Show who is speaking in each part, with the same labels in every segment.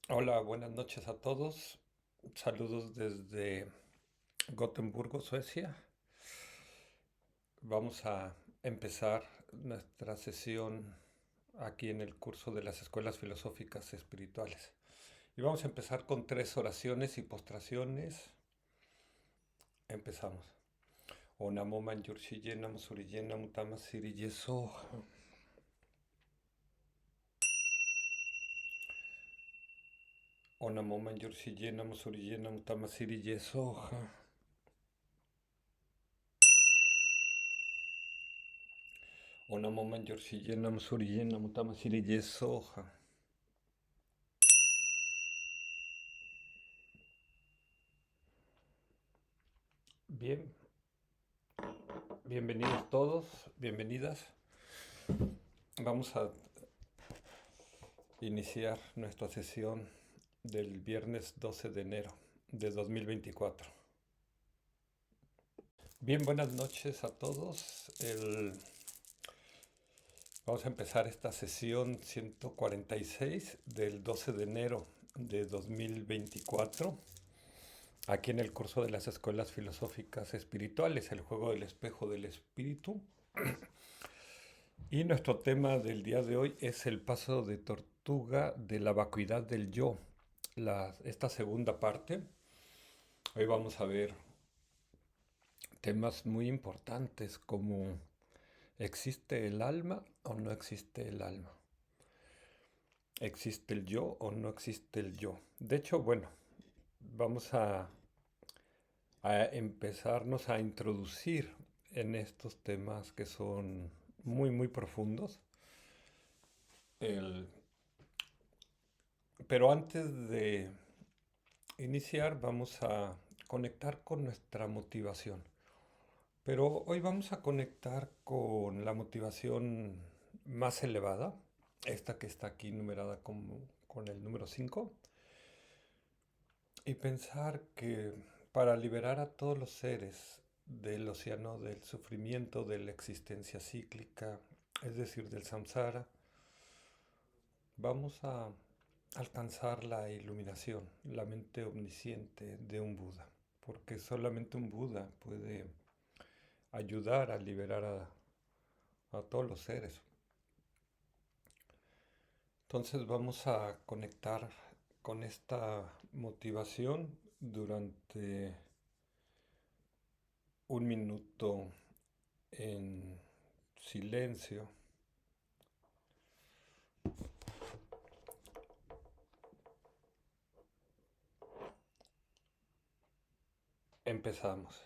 Speaker 1: Hola, buenas noches a todos. Saludos desde Gotemburgo, Suecia. Vamos a empezar nuestra sesión aquí en el curso de las escuelas filosóficas espirituales. Y vamos a empezar con tres oraciones y postraciones. Empezamos. Onamo Manjurshije Namo Surije Namo Tamasiri Yeso. Onamo Manjurshije Namo Surije Namo Tamasiri Yeso. Onamo Manjurshije Namo Surije Namo Tamasiri Yeso. Bien, bienvenidos todos, bienvenidas. Vamos a iniciar nuestra sesión del viernes 12 de enero de 2024. Bien, buenas noches a todos. Vamos a empezar esta sesión 146 del 12 de enero de 2024, aquí en el curso de las escuelas filosóficas espirituales, el juego del espejo del espíritu. Y nuestro tema del día de hoy es el paso de tortuga de la vacuidad del yo. Esta segunda parte, hoy vamos a ver temas muy importantes como ¿existe el alma o no existe el alma? ¿Existe el yo o no existe el yo? De hecho, bueno, vamos a empezarnos a introducir en estos temas que son muy, muy profundos. El, pero antes de iniciar, vamos a conectar con nuestra motivación. Pero hoy vamos a conectar con la motivación más elevada, esta que está aquí numerada con el número 5, y pensar que para liberar a todos los seres del océano del sufrimiento, de la existencia cíclica, es decir, del samsara, vamos a alcanzar la iluminación, la mente omnisciente de un Buda, porque solamente un Buda puede ayudar a liberar a todos los seres. Entonces vamos a conectar con esta motivación durante un minuto en silencio. Empezamos.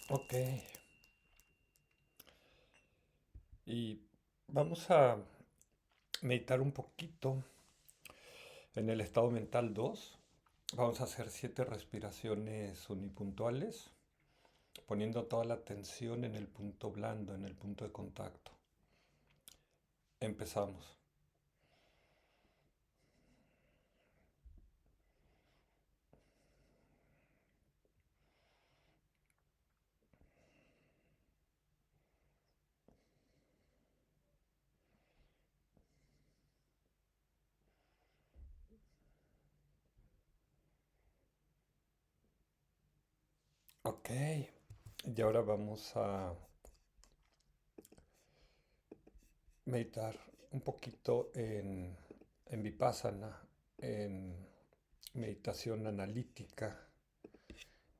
Speaker 1: Ok. Y vamos a meditar un poquito en el estado mental 2. Vamos a hacer 7 respiraciones unipuntuales, poniendo toda la atención en el punto blando, en el punto de contacto. Empezamos. Ok. Y ahora vamos a meditar un poquito en Vipassana, en meditación analítica.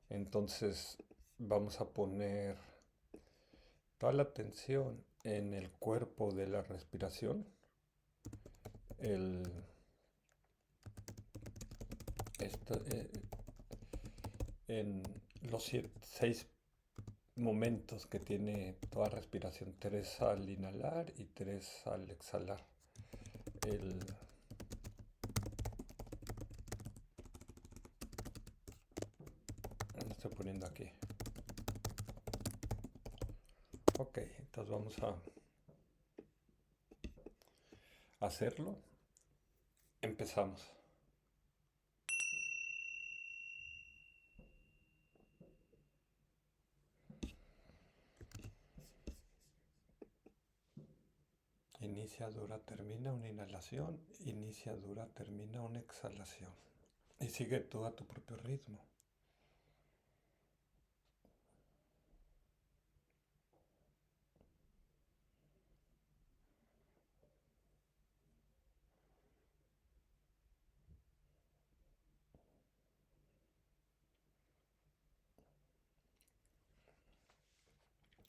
Speaker 1: Entonces vamos a poner toda la atención en el cuerpo de la respiración, el, esto, en los 6 momentos que tiene toda respiración, 3 al inhalar y 3 al exhalar. El, lo estoy poniendo aquí. Ok, entonces vamos a hacerlo. Empezamos. Inicia, dura, termina una inhalación. Inicia, dura, termina una exhalación. Y sigue tú a tu propio ritmo.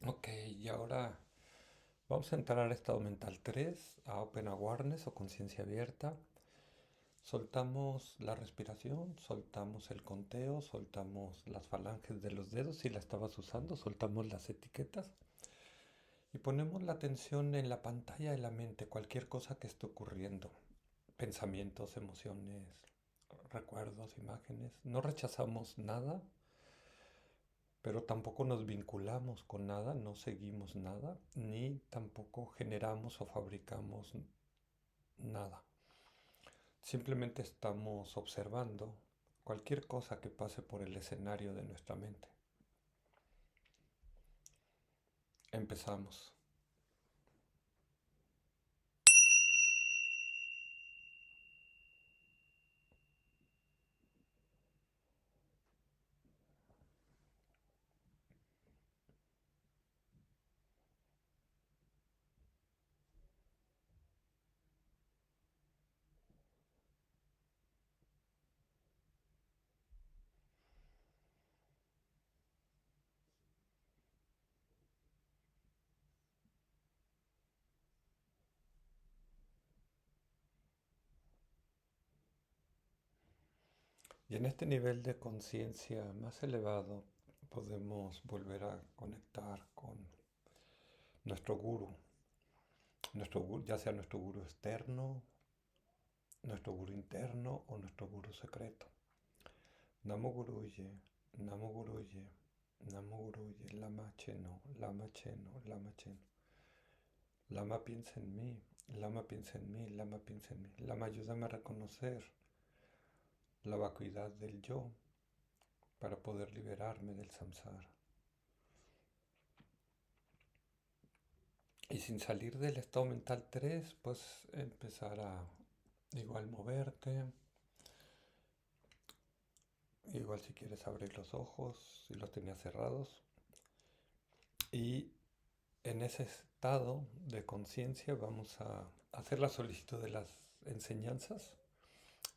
Speaker 1: Ok, y ahora vamos a entrar al estado mental 3, a Open Awareness o conciencia abierta. Soltamos la respiración, soltamos el conteo, soltamos las falanges de los dedos si la estabas usando, soltamos las etiquetas y ponemos la atención en la pantalla de la mente, cualquier cosa que esté ocurriendo, pensamientos, emociones, recuerdos, imágenes. No rechazamos nada, pero tampoco nos vinculamos con nada, no seguimos nada, ni tampoco generamos o fabricamos nada. Simplemente estamos observando cualquier cosa que pase por el escenario de nuestra mente. Empezamos. Y en este nivel de conciencia más elevado podemos volver a conectar con nuestro guru, ya sea nuestro guru externo, nuestro guru interno o nuestro guru secreto. Namo Guruye, Namo Guruye, Namo Guruye, Lama Cheno, Lama Cheno, Lama Cheno. Lama piensa en mí, Lama piensa en mí, Lama piensa en mí. Lama ayúdame a reconocer la vacuidad del yo para poder liberarme del samsara. Y sin salir del estado mental 3, pues empezar a igual moverte. Igual si quieres abrir los ojos, si los tenías cerrados. Y en ese estado de conciencia vamos a hacer la solicitud de las enseñanzas.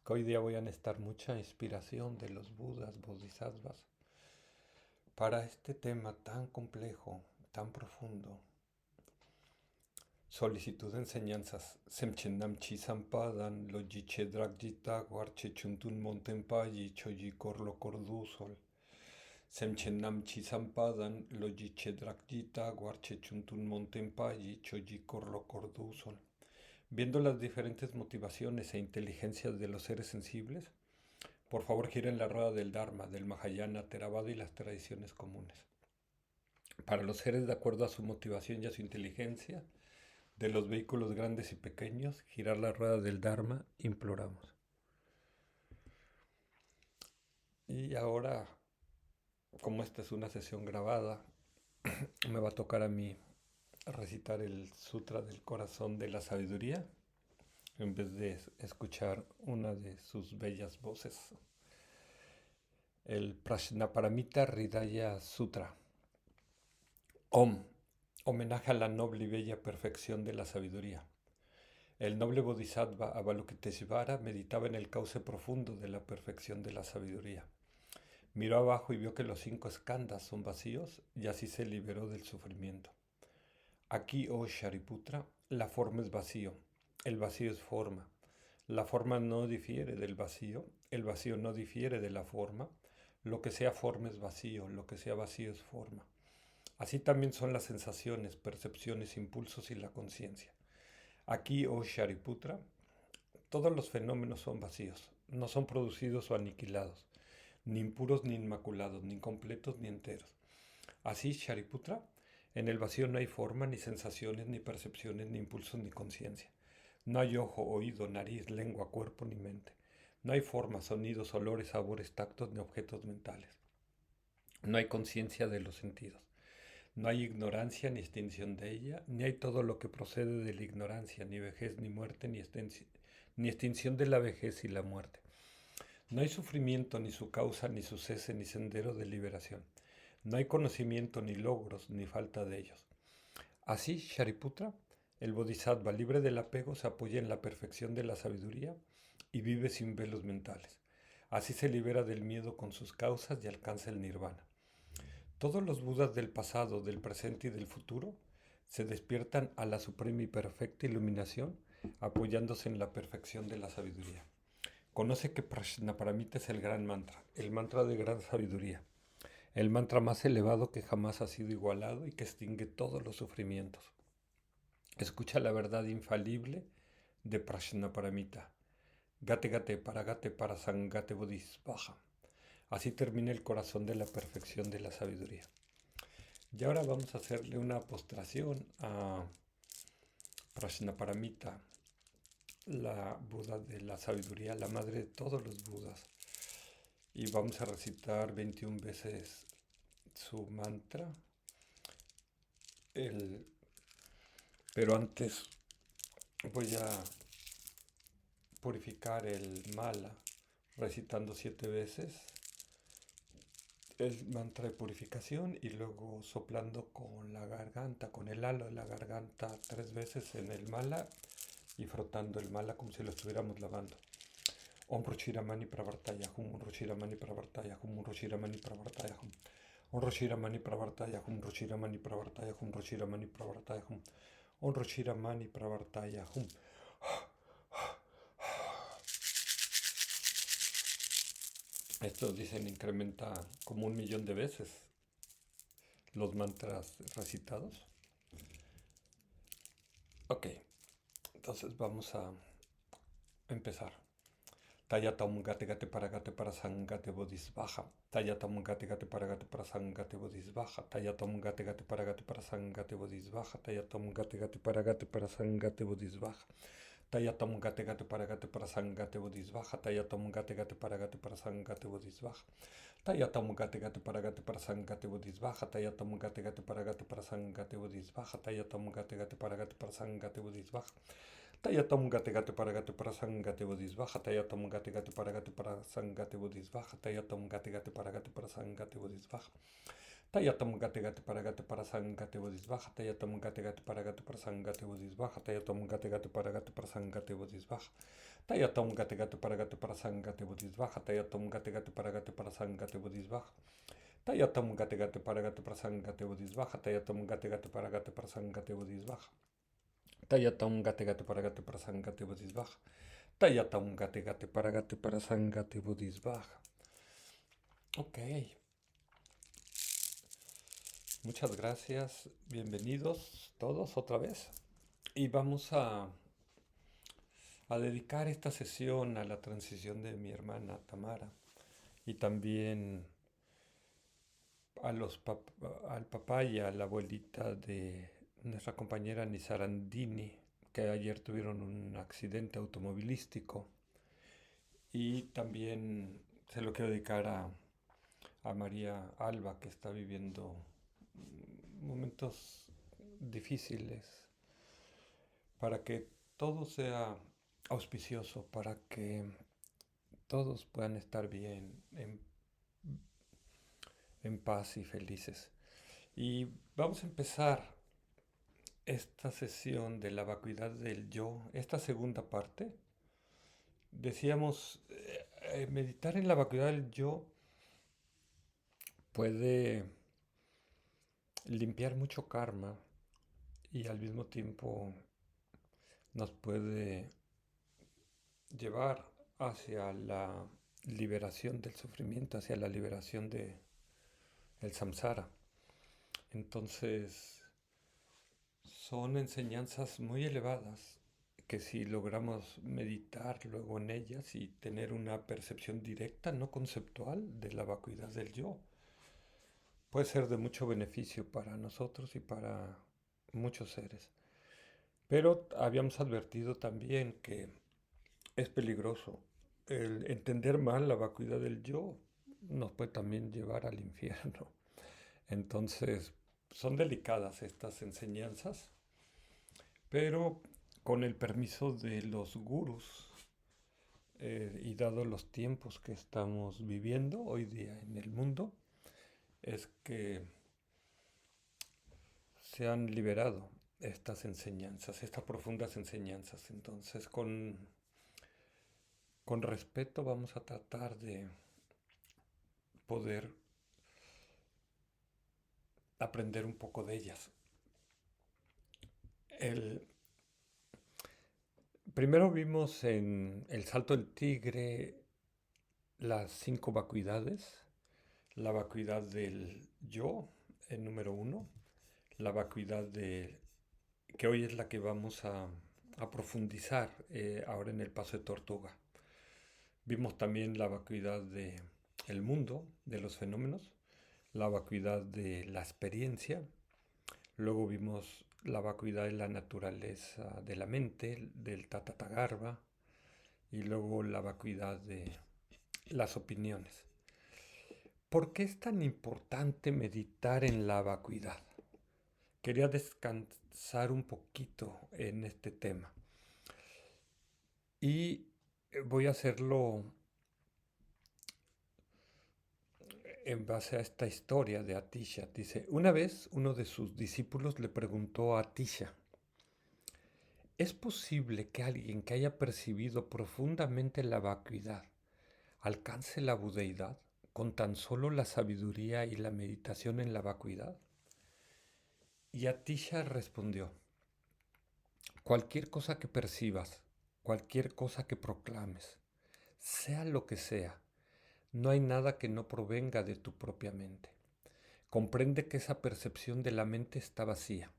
Speaker 1: Que hoy día voy a necesitar mucha inspiración de los Budas, Bodhisattvas, para este tema tan complejo, tan profundo. Solicitud de enseñanzas. Semchenam chi sampadan, lo jiche dragjita, guarche chuntun montempayi, choyi corlo cordusol. Semchenam chi sampadan, lo jiche dragjita, guarche chuntun montempayi, choyi corlo cordusol. Viendo las diferentes motivaciones e inteligencias de los seres sensibles, por favor giren la rueda del Dharma, del Mahayana, Theravada y las tradiciones comunes. Para los seres de acuerdo a su motivación y a su inteligencia, de los vehículos grandes y pequeños, girar la rueda del Dharma, imploramos. Y ahora, como esta es una sesión grabada, me va a tocar a mí recitar el Sutra del Corazón de la Sabiduría, en vez de escuchar una de sus bellas voces. El Prajnaparamita Hridaya Sutra. Om. homenaje a la noble y bella perfección de la sabiduría. El noble Bodhisattva Avalokiteshvara meditaba en el cauce profundo de la perfección de la sabiduría. Miró abajo y vio que los 5 skandhas son vacíos y así se liberó del sufrimiento. Aquí, oh Shariputra, la forma es vacío, el vacío es forma. La forma no difiere del vacío, el vacío no difiere de la forma. Lo que sea forma es vacío, lo que sea vacío es forma. Así también son las sensaciones, percepciones, impulsos y la conciencia. Aquí, oh Shariputra, todos los fenómenos son vacíos, no son producidos o aniquilados, ni impuros ni inmaculados, ni completos ni enteros. Así, Shariputra, en el vacío no hay forma, ni sensaciones, ni percepciones, ni impulsos, ni conciencia. No hay ojo, oído, nariz, lengua, cuerpo, ni mente. No hay formas, sonidos, olores, sabores, tactos, ni objetos mentales. No hay conciencia de los sentidos. No hay ignorancia ni extinción de ella, ni hay todo lo que procede de la ignorancia, ni vejez, ni muerte, ni extinción de la vejez y la muerte. No hay sufrimiento, ni su causa, ni su cese, ni sendero de liberación. No hay conocimiento, ni logros, ni falta de ellos. Así, Shariputra, el Bodhisattva libre del apego se apoya en la perfección de la sabiduría y vive sin velos mentales. Así se libera del miedo con sus causas y alcanza el nirvana. Todos los Budas del pasado, del presente y del futuro se despiertan a la suprema y perfecta iluminación apoyándose en la perfección de la sabiduría. Conoce que Prajnaparamita es el mantra de gran sabiduría, el mantra más elevado que jamás ha sido igualado y que extingue todos los sufrimientos. Escucha la verdad infalible de Prajnaparamita. Gate para Sangate Bodhisvaja. Así termina el corazón de la perfección de la sabiduría. Y ahora vamos a hacerle una postración a Prajnaparamita, la Buda de la sabiduría, la madre de todos los Budas. Y vamos a recitar 21 veces su mantra. Pero antes voy a purificar el mala recitando 7 veces el mantra de purificación y luego soplando con la garganta, con el halo de la garganta 3 veces en el mala y frotando el mala como si lo estuviéramos lavando. Om Ruchiramani Pravartaya Hum, Om Ruchiramani Pravartaya Hum, Om Ruchiramani Pravartaya Hum. Om Ruchiramani Pravartaya Hum, Ruchiramani Pravartaya Hum, Ruchiramani Pravartaya Hum. Om Ruchiramani Pravartaya Hum. Estos dicen incrementa como 1.000.000 de veces los mantras recitados. Ok, entonces vamos a empezar. Tayatam gate gate para sangate bodhisvaja. Tayatam gate gate para sangate bodhisvaja. Tayatam gate gate para sangate bodhisvaja. Tayatam gate gate para sangate bodhisvaja. Tayatam gate gate para sangate bodhisvaja. Tayatam gate gate para sangate bodhisvaja. Tayatam gate gate para sangate bodhisvaja. Tayatam gate gate para sangate bodhisvaja. Tayatam gate gate para sangate bodhisvaja. Tayatam gate gate para sangate bodhisvaja. Tayatam gate gate para sangate bodhisvaja. Tayatam gate gate para sangate bodhisvaja. Tayatam gate gate para sangate bodhisvaja. Tayatam gate gate para sangate bodhisvaja. Tayatam gate gate para sangate bodhisvaja. Tayatam gate gate para sangate bodhisvaja. Tayatam gate gate para sangate bodhisvaja. Tayatam gate gate para sangate bodhisvaja. Tayatam gate gate para sangate bodhisvaja. Tayatam gate gate para sangate bodhisvaja. Tayatam gate gate para sangate bodhisvaja. Ok. Muchas gracias. Bienvenidos todos otra vez. Y vamos a dedicar esta sesión a la transición de mi hermana Tamara y también a al papá y a la abuelita de nuestra compañera Nisarandini, que ayer tuvieron un accidente automovilístico. Y también se lo quiero dedicar a María Alba, que está viviendo momentos difíciles, para que todo sea auspicioso, para que todos puedan estar bien, en paz y felices. Y vamos a empezar esta sesión de la vacuidad del yo, esta segunda parte, decíamos, meditar en la vacuidad del yo puede limpiar mucho karma y al mismo tiempo nos puede llevar hacia la liberación del sufrimiento, hacia la liberación del samsara. Entonces, son enseñanzas muy elevadas que si logramos meditar luego en ellas y tener una percepción directa, no conceptual, de la vacuidad del yo, puede ser de mucho beneficio para nosotros y para muchos seres. Pero habíamos advertido también que es peligroso. El entender mal la vacuidad del yo nos puede también llevar al infierno. Entonces, son delicadas estas enseñanzas, pero con el permiso de los gurús y dado los tiempos que estamos viviendo hoy día en el mundo, es que se han liberado estas enseñanzas, estas profundas enseñanzas. Entonces, con respeto vamos a tratar de poder aprender un poco de ellas. El, Primero vimos en El Salto del Tigre las 5 vacuidades. La vacuidad del yo, el número 1. La vacuidad de que hoy es la que vamos a profundizar ahora en el paso de tortuga. Vimos también la vacuidad de el mundo, de los fenómenos, la vacuidad de la experiencia, luego vimos la vacuidad de la naturaleza de la mente, del Tathagarbha, y luego la vacuidad de las opiniones. ¿Por qué es tan importante meditar en la vacuidad? Quería descansar un poquito en este tema. Y voy a hacerlo en base a esta historia de Atisha. Dice, una vez uno de sus discípulos le preguntó a Atisha, ¿es posible que alguien que haya percibido profundamente la vacuidad alcance la budeidad con tan solo la sabiduría y la meditación en la vacuidad? Y Atisha respondió, cualquier cosa que percibas, cualquier cosa que proclames, sea lo que sea, no hay nada que no provenga de tu propia mente. Comprende que esa percepción de la mente está vacía.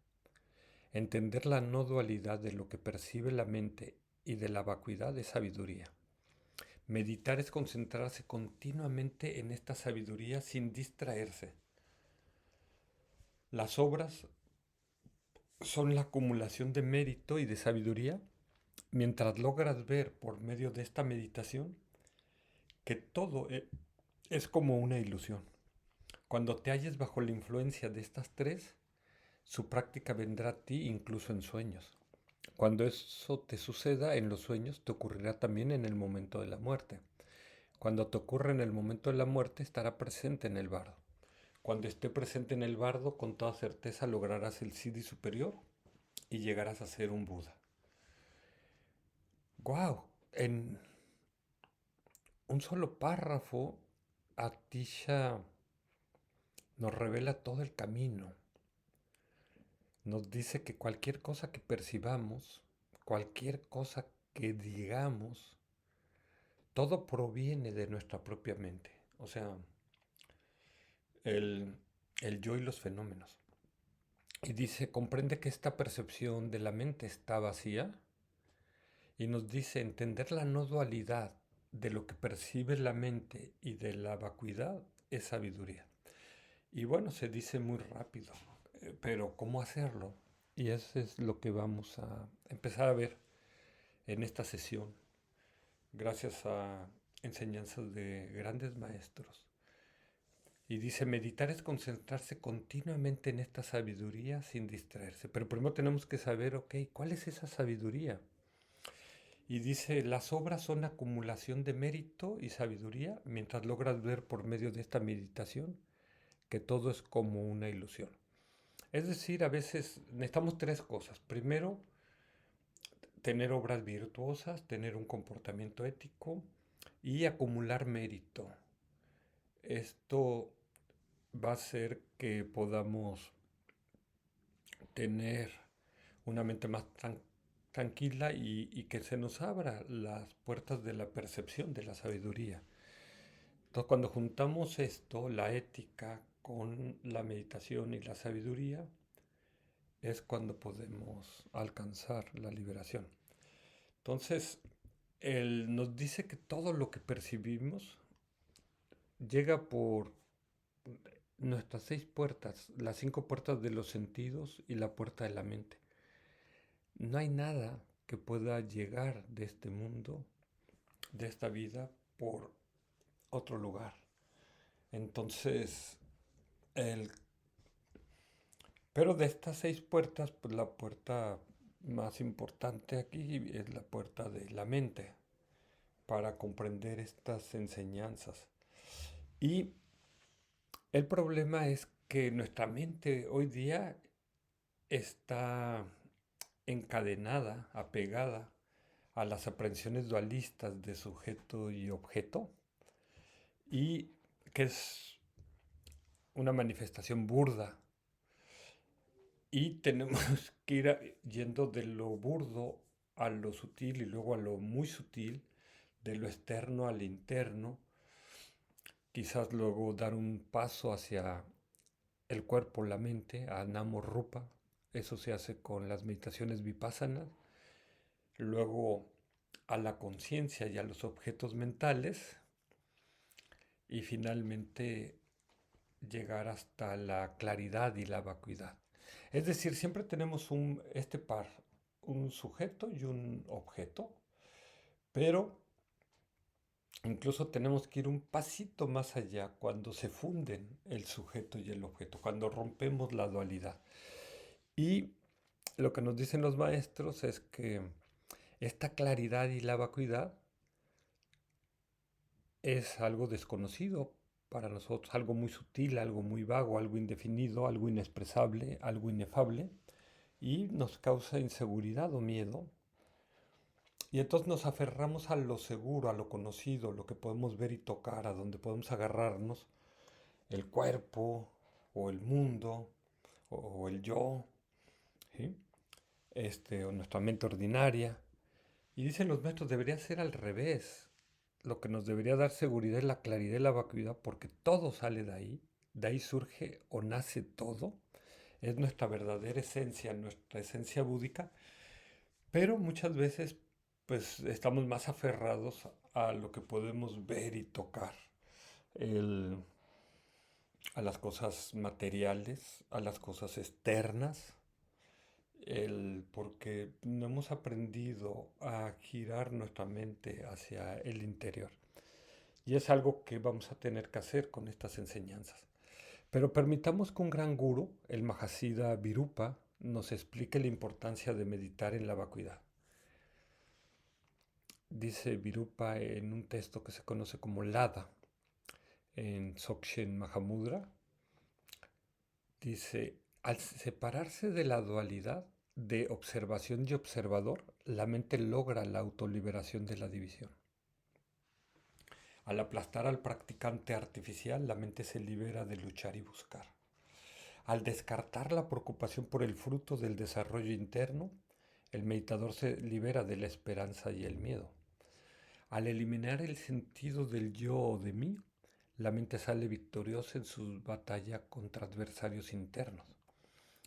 Speaker 1: Entender la no dualidad de lo que percibe la mente y de la vacuidad es sabiduría. Meditar es concentrarse continuamente en esta sabiduría sin distraerse. Las obras son la acumulación de mérito y de sabiduría mientras logras ver por medio de esta meditación que todo es como una ilusión. Cuando te halles bajo la influencia de estas tres, su práctica vendrá a ti incluso en sueños. Cuando eso te suceda en los sueños, te ocurrirá también en el momento de la muerte. Cuando te ocurra en el momento de la muerte, estará presente en el bardo. Cuando esté presente en el bardo, con toda certeza lograrás el siddhi superior y llegarás a ser un Buda. ¡Guau! En un solo párrafo, Atisha nos revela todo el camino. Nos dice que cualquier cosa que percibamos, cualquier cosa que digamos, todo proviene de nuestra propia mente. O sea, el, el yo y los fenómenos. Y dice, comprende que esta percepción de la mente está vacía. Y nos dice, entender la no dualidad de lo que percibe la mente y de la vacuidad es sabiduría. Y bueno, se dice muy rápido, pero ¿cómo hacerlo? Y eso es lo que vamos a empezar a ver en esta sesión, gracias a enseñanzas de grandes maestros. Y dice, meditar es concentrarse continuamente en esta sabiduría sin distraerse. Pero primero tenemos que saber, ok, ¿cuál es esa sabiduría? Y dice, las obras son acumulación de mérito y sabiduría mientras logras ver por medio de esta meditación que todo es como una ilusión. Es decir, a veces necesitamos tres cosas. Primero, tener obras virtuosas, tener un comportamiento ético y acumular mérito. Esto va a hacer que podamos tener una mente más tranquila y que se nos abra las puertas de la percepción, de la sabiduría. Entonces, cuando juntamos esto, la ética, con la meditación y la sabiduría, es cuando podemos alcanzar la liberación. Entonces, él nos dice que todo lo que percibimos llega por nuestras seis puertas, las cinco puertas de los sentidos y la puerta de la mente. No hay nada que pueda llegar de este mundo, de esta vida, por otro lugar. Entonces, el, pero de estas seis puertas, pues la puerta más importante aquí es la puerta de la mente, para comprender estas enseñanzas. Y el problema es que nuestra mente hoy día está encadenada, apegada a las aprehensiones dualistas de sujeto y objeto, y que es una manifestación burda. Y tenemos que ir yendo de lo burdo a lo sutil y luego a lo muy sutil, de lo externo al interno, quizás luego dar un paso hacia el cuerpo, la mente, a Namo Rupa. Eso se hace con las meditaciones vipassanas. Luego a la conciencia y a los objetos mentales. Y finalmente llegar hasta la claridad y la vacuidad. Es decir, siempre tenemos este par, un sujeto y un objeto, pero incluso tenemos que ir un pasito más allá cuando se funden el sujeto y el objeto, cuando rompemos la dualidad. Y lo que nos dicen los maestros es que esta claridad y la vacuidad es algo desconocido para nosotros, algo muy sutil, algo muy vago, algo indefinido, algo inexpresable, algo inefable, y nos causa inseguridad o miedo. Y entonces nos aferramos a lo seguro, a lo conocido, lo que podemos ver y tocar, a donde podemos agarrarnos, el cuerpo o el mundo o el yo, ¿sí? O nuestra mente ordinaria. Y dicen los maestros, debería ser al revés. Lo que nos debería dar seguridad es la claridad y la vacuidad, porque todo sale de ahí surge o nace todo, es nuestra verdadera esencia, nuestra esencia búdica, pero muchas veces pues estamos más aferrados a lo que podemos ver y tocar, el- a las cosas materiales, a las cosas externas, porque no hemos aprendido a girar nuestra mente hacia el interior. Y es algo que vamos a tener que hacer con estas enseñanzas. Pero permitamos que un gran guru, el Mahasiddha Virupa, nos explique la importancia de meditar en la vacuidad. Dice Virupa en un texto que se conoce como Lada, en Dzogchen Mahamudra, dice, al separarse de la dualidad de observación y observador, la mente logra la autoliberación de la división. Al aplastar al practicante artificial, la mente se libera de luchar y buscar. Al descartar la preocupación por el fruto del desarrollo interno, el meditador se libera de la esperanza y el miedo. Al eliminar el sentido del yo o de mí, la mente sale victoriosa en su batalla contra adversarios internos.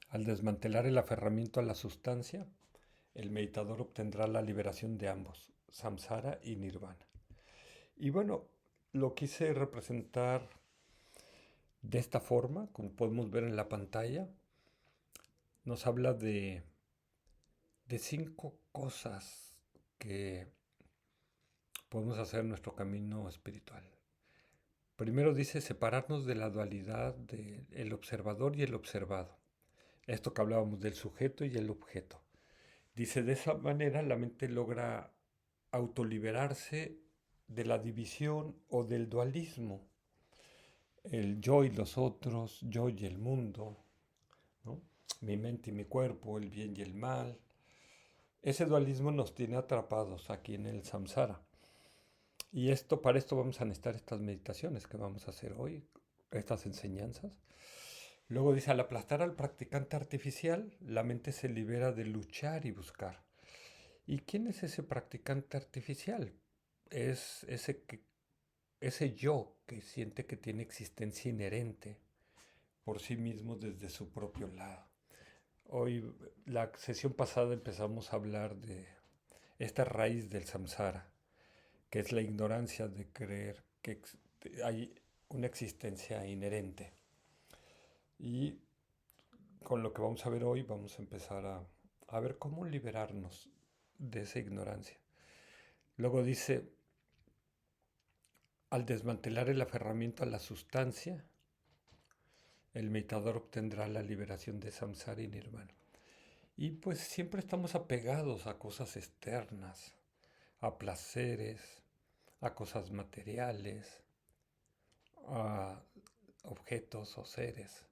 Speaker 1: Al desmantelar el aferramiento a la sustancia, el meditador obtendrá la liberación de ambos, samsara y nirvana. Y bueno, lo quise representar de esta forma, como podemos ver en la pantalla. Nos habla de cinco cosas que podemos hacer en nuestro camino espiritual. Primero dice separarnos de la dualidad del observador y el observado. Esto que hablábamos del sujeto y el objeto. Dice, de esa manera la mente logra autoliberarse de la división o del dualismo, el yo y los otros, yo y el mundo, ¿no? mi mente y mi cuerpo, el bien y el mal. Ese dualismo nos tiene atrapados aquí en el samsara. Y para esto vamos a necesitar estas meditaciones que vamos a hacer hoy, estas enseñanzas. Luego dice, al aplastar al practicante artificial, la mente se libera de luchar y buscar. ¿Y quién es ese practicante artificial? Es ese yo que siente que tiene existencia inherente por sí mismo desde su propio lado. Hoy, la sesión pasada empezamos a hablar de esta raíz del samsara, que es la ignorancia de creer que hay una existencia inherente. Y con lo que vamos a ver hoy vamos a empezar a ver cómo liberarnos de esa ignorancia. Luego dice, al desmantelar el aferramiento a la sustancia, el meditador obtendrá la liberación de samsara y nirvana. Y pues siempre estamos apegados a cosas externas, a placeres, a cosas materiales, a objetos o seres,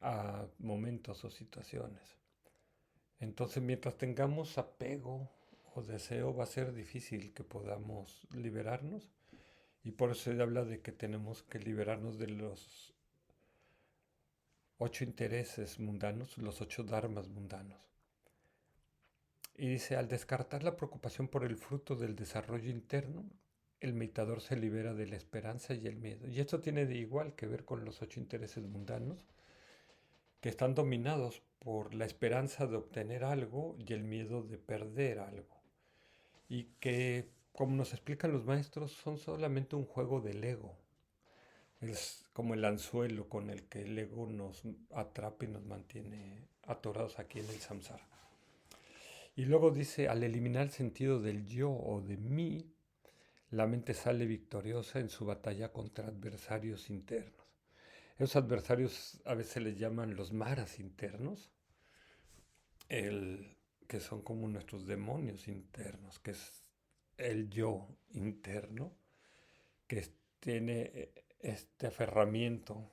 Speaker 1: a momentos o situaciones. Entonces, mientras tengamos apego o deseo, va a ser difícil que podamos liberarnos. Y por eso se habla de que tenemos que liberarnos de los 8 intereses mundanos, los 8 dharmas mundanos. Y dice, al descartar la preocupación por el fruto del desarrollo interno, el meditador se libera de la esperanza y el miedo. Y esto tiene de igual que ver con los 8 intereses mundanos, que están dominados por la esperanza de obtener algo y el miedo de perder algo. Y que, como nos explican los maestros, son solamente un juego del ego. Es como el anzuelo con el que el ego nos atrapa y nos mantiene atorados aquí en el samsara. Y luego dice, al eliminar el sentido del yo o de mí, la mente sale victoriosa en su batalla contra adversarios internos. Esos adversarios a veces les llaman los maras internos, el, que son como nuestros demonios internos, que es el yo interno, que tiene este aferramiento,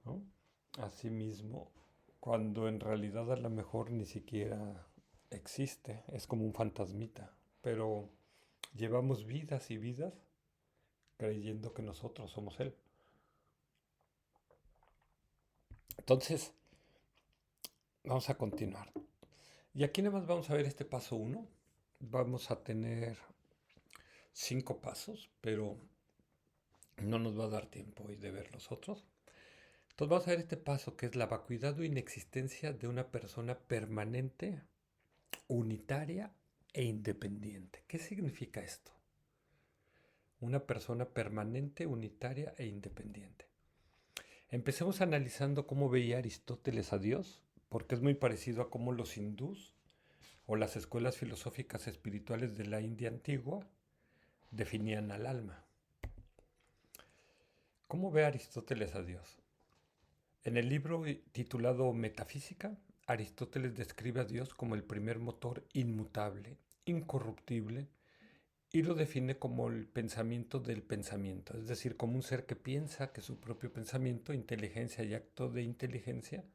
Speaker 1: ¿no?, a sí mismo, cuando en realidad a lo mejor ni siquiera existe, es como un fantasmita, pero llevamos vidas y vidas creyendo que nosotros somos Él. Entonces, vamos a continuar. Y aquí nada más vamos a ver este paso 1. Vamos a tener 5 pasos, pero no nos va a dar tiempo hoy de ver los otros. Entonces vamos a ver este paso que es la vacuidad o inexistencia de una persona permanente, unitaria e independiente. ¿Qué significa esto? Una persona permanente, unitaria e independiente. Empecemos analizando cómo veía Aristóteles a Dios, porque es muy parecido a cómo los hindús o las escuelas filosóficas espirituales de la India antigua definían al alma. ¿Cómo ve Aristóteles a Dios? En el libro titulado Metafísica, Aristóteles describe a Dios como el primer motor inmutable, incorruptible, y lo define como el pensamiento del pensamiento, es decir, como un ser que piensa que su propio pensamiento, inteligencia y acto de inteligencia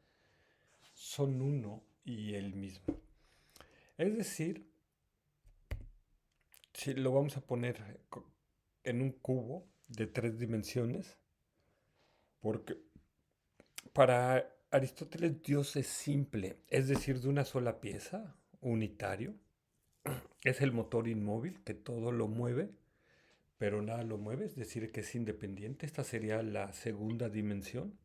Speaker 1: son uno y el mismo. Es decir, si lo vamos a poner en un cubo de 3 dimensiones, porque para Aristóteles Dios es simple, es decir, de una sola pieza, unitario, es el motor inmóvil que todo lo mueve, pero nada lo mueve, es decir, que es independiente. Esta sería la segunda dimensión.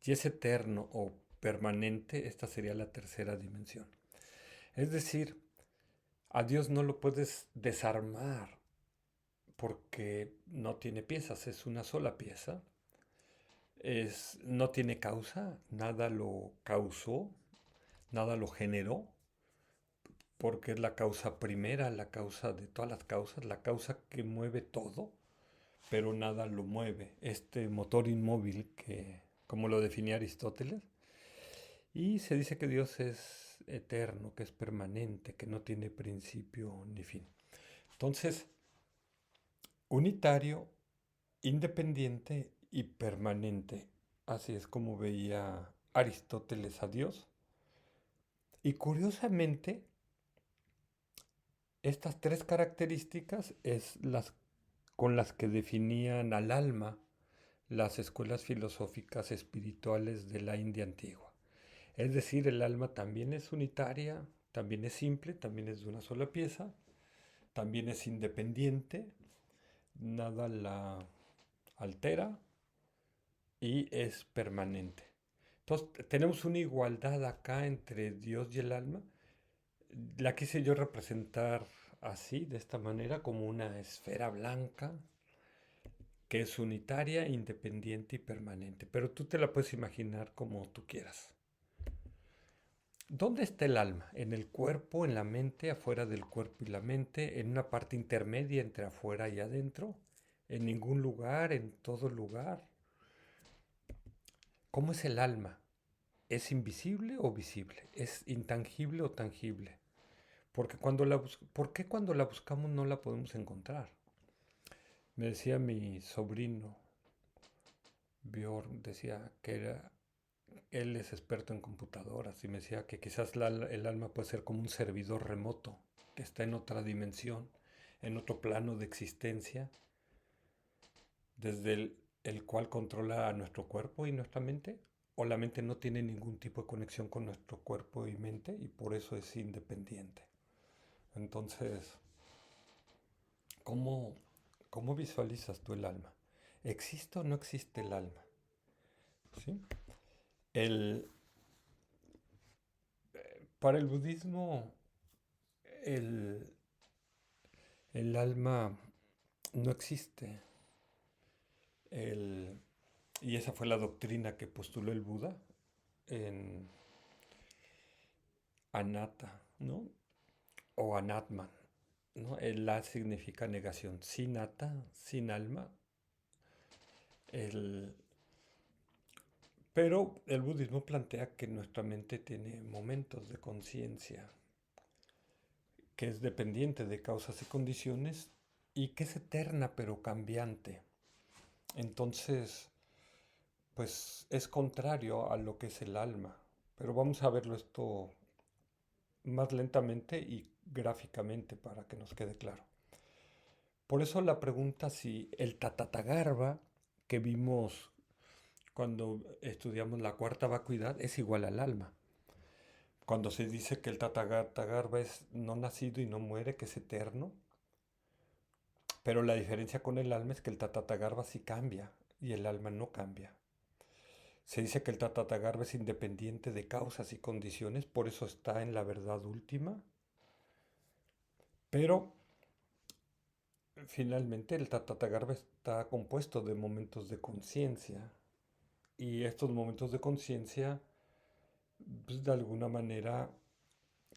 Speaker 1: Y es eterno o permanente, esta sería la tercera dimensión. Es decir, a Dios no lo puedes desarmar porque no tiene piezas, es una sola pieza. No tiene causa, nada lo causó, nada lo generó, porque es la causa primera, la causa de todas las causas, la causa que mueve todo, pero nada lo mueve. Este motor inmóvil que, como lo definía Aristóteles, y se dice que Dios es eterno, que es permanente, que no tiene principio ni fin. Entonces, unitario, independiente y permanente. Así es como veía Aristóteles a Dios. Y curiosamente, estas tres características es las con las que definían al alma las escuelas filosóficas espirituales de la India antigua. Es decir, el alma también es unitaria, también es simple, también es de una sola pieza, también es independiente, nada la altera y es permanente. Entonces, tenemos una igualdad acá entre Dios y el alma. La quise yo representar así, de esta manera, como una esfera blanca que es unitaria, independiente y permanente. Pero tú te la puedes imaginar como tú quieras. ¿Dónde está el alma? ¿En el cuerpo, en la mente, afuera del cuerpo y la mente, en una parte intermedia entre afuera y adentro? ¿En ningún lugar, en todo lugar? ¿Cómo es el alma? ¿Es invisible o visible? ¿Es intangible o tangible? Porque ¿por qué cuando la buscamos no la podemos encontrar? Me decía mi sobrino Bjorn, decía que él es experto en computadoras y me decía que quizás el alma puede ser como un servidor remoto que está en otra dimensión, en otro plano de existencia, desde el cual controla a nuestro cuerpo y nuestra mente, o la mente no tiene ningún tipo de conexión con nuestro cuerpo y mente y por eso es independiente. Entonces, ¿cómo, cómo visualizas tú el alma? ¿Existe o no existe el alma? ¿Sí? El, para el budismo, el, el alma no existe. El, y esa fue la doctrina que postuló el Buda en Anatta, ¿no? O Anatman, ¿no? El la significa negación. Sin ata, sin alma. El, pero el budismo plantea que nuestra mente tiene momentos de conciencia, que es dependiente de causas y condiciones y que es eterna pero cambiante. Entonces, pues es contrario a lo que es el alma. Pero vamos a verlo esto más lentamente y gráficamente para que nos quede claro. Por eso la pregunta si el Tatatagarbha que vimos cuando estudiamos la cuarta vacuidad es igual al alma. Cuando se dice que el Tatatagarbha es no nacido y no muere, que es eterno, pero la diferencia con el alma es que el Tatatagarbha sí cambia y el alma no cambia. Se dice que el Tatatagarbha es independiente de causas y condiciones, por eso está en la verdad última, pero finalmente el Tatatagarbha está compuesto de momentos de conciencia y estos momentos de conciencia pues, de alguna manera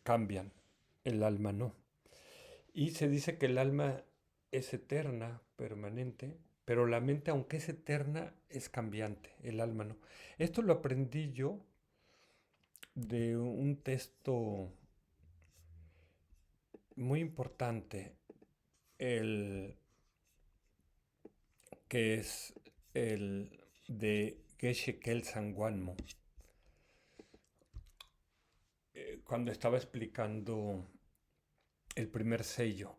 Speaker 1: cambian, el alma no. Y se dice que el alma es eterna, permanente, pero la mente, aunque es eterna, es cambiante, el alma no. Esto lo aprendí yo de un texto muy importante, el que es el de Geshe Kelsang Wanmo, cuando estaba explicando el primer sello.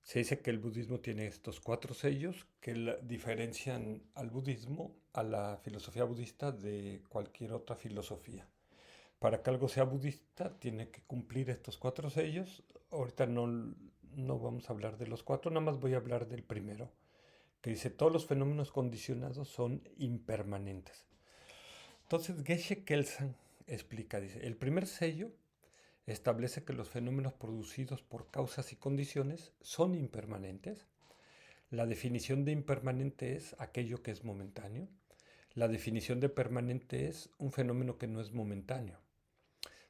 Speaker 1: Se dice que el budismo tiene estos cuatro sellos que diferencian al budismo, a la filosofía budista, de cualquier otra filosofía. Para que algo sea budista, tiene que cumplir estos cuatro sellos. Ahorita no vamos a hablar de los cuatro, nada más voy a hablar del primero, que dice todos los fenómenos condicionados son impermanentes. Entonces Geshe Kelsang explica, dice, el primer sello establece que los fenómenos producidos por causas y condiciones son impermanentes. La definición de impermanente es aquello que es momentáneo. La definición de permanente es un fenómeno que no es momentáneo.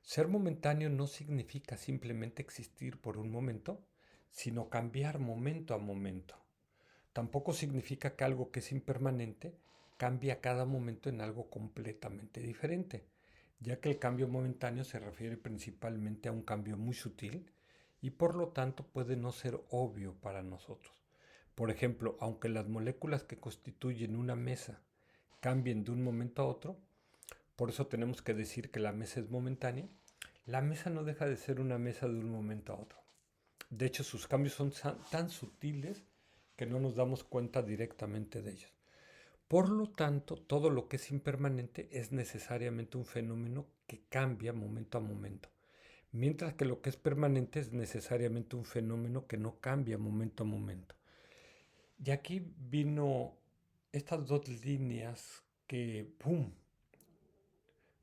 Speaker 1: Ser momentáneo no significa simplemente existir por un momento, sino cambiar momento a momento. Tampoco significa que algo que es impermanente cambie a cada momento en algo completamente diferente, ya que el cambio momentáneo se refiere principalmente a un cambio muy sutil y por lo tanto puede no ser obvio para nosotros. Por ejemplo, aunque las moléculas que constituyen una mesa cambien de un momento a otro. Por eso tenemos que decir que la mesa es momentánea. La mesa no deja de ser una mesa de un momento a otro. De hecho, sus cambios son tan sutiles que no nos damos cuenta directamente de ellos. Por lo tanto, todo lo que es impermanente es necesariamente un fenómeno que cambia momento a momento, mientras que lo que es permanente es necesariamente un fenómeno que no cambia momento a momento. Y aquí vino estas dos líneas que, ¡pum!,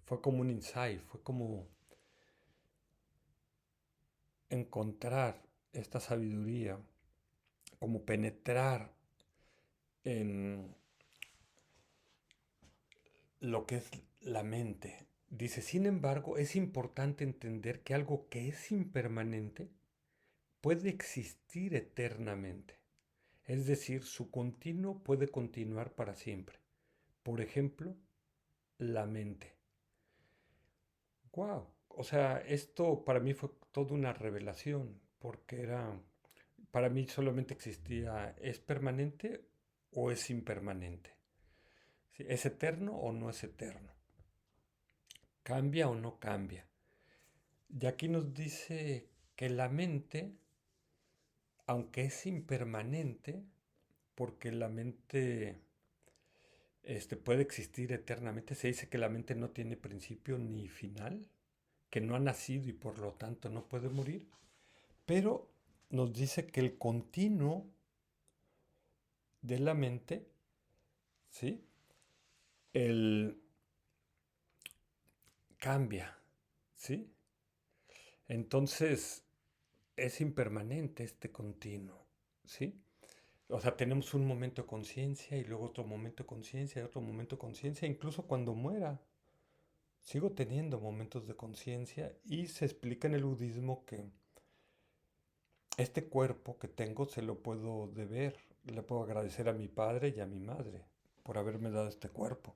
Speaker 1: fue como un insight, fue como encontrar esta sabiduría, como penetrar en lo que es la mente. Dice, sin embargo, es importante entender que algo que es impermanente puede existir eternamente. Es decir, su continuo puede continuar para siempre. Por ejemplo, la mente. ¡Wow! O sea, esto para mí fue toda una revelación, porque para mí solamente existía, ¿es permanente o es impermanente? ¿Sí? ¿Es eterno o no es eterno? ¿Cambia o no cambia? Y aquí nos dice que la mente, aunque es impermanente, porque la mente puede existir eternamente, se dice que la mente no tiene principio ni final, que no ha nacido y por lo tanto no puede morir, pero nos dice que el continuo de la mente, ¿sí? El cambia, ¿sí? Entonces es impermanente este continuo, ¿sí? O sea, tenemos un momento de conciencia y luego otro momento de conciencia y otro momento de conciencia. Incluso cuando muera, sigo teniendo momentos de conciencia y se explica en el budismo que este cuerpo que tengo se lo puedo deber, le puedo agradecer a mi padre y a mi madre por haberme dado este cuerpo,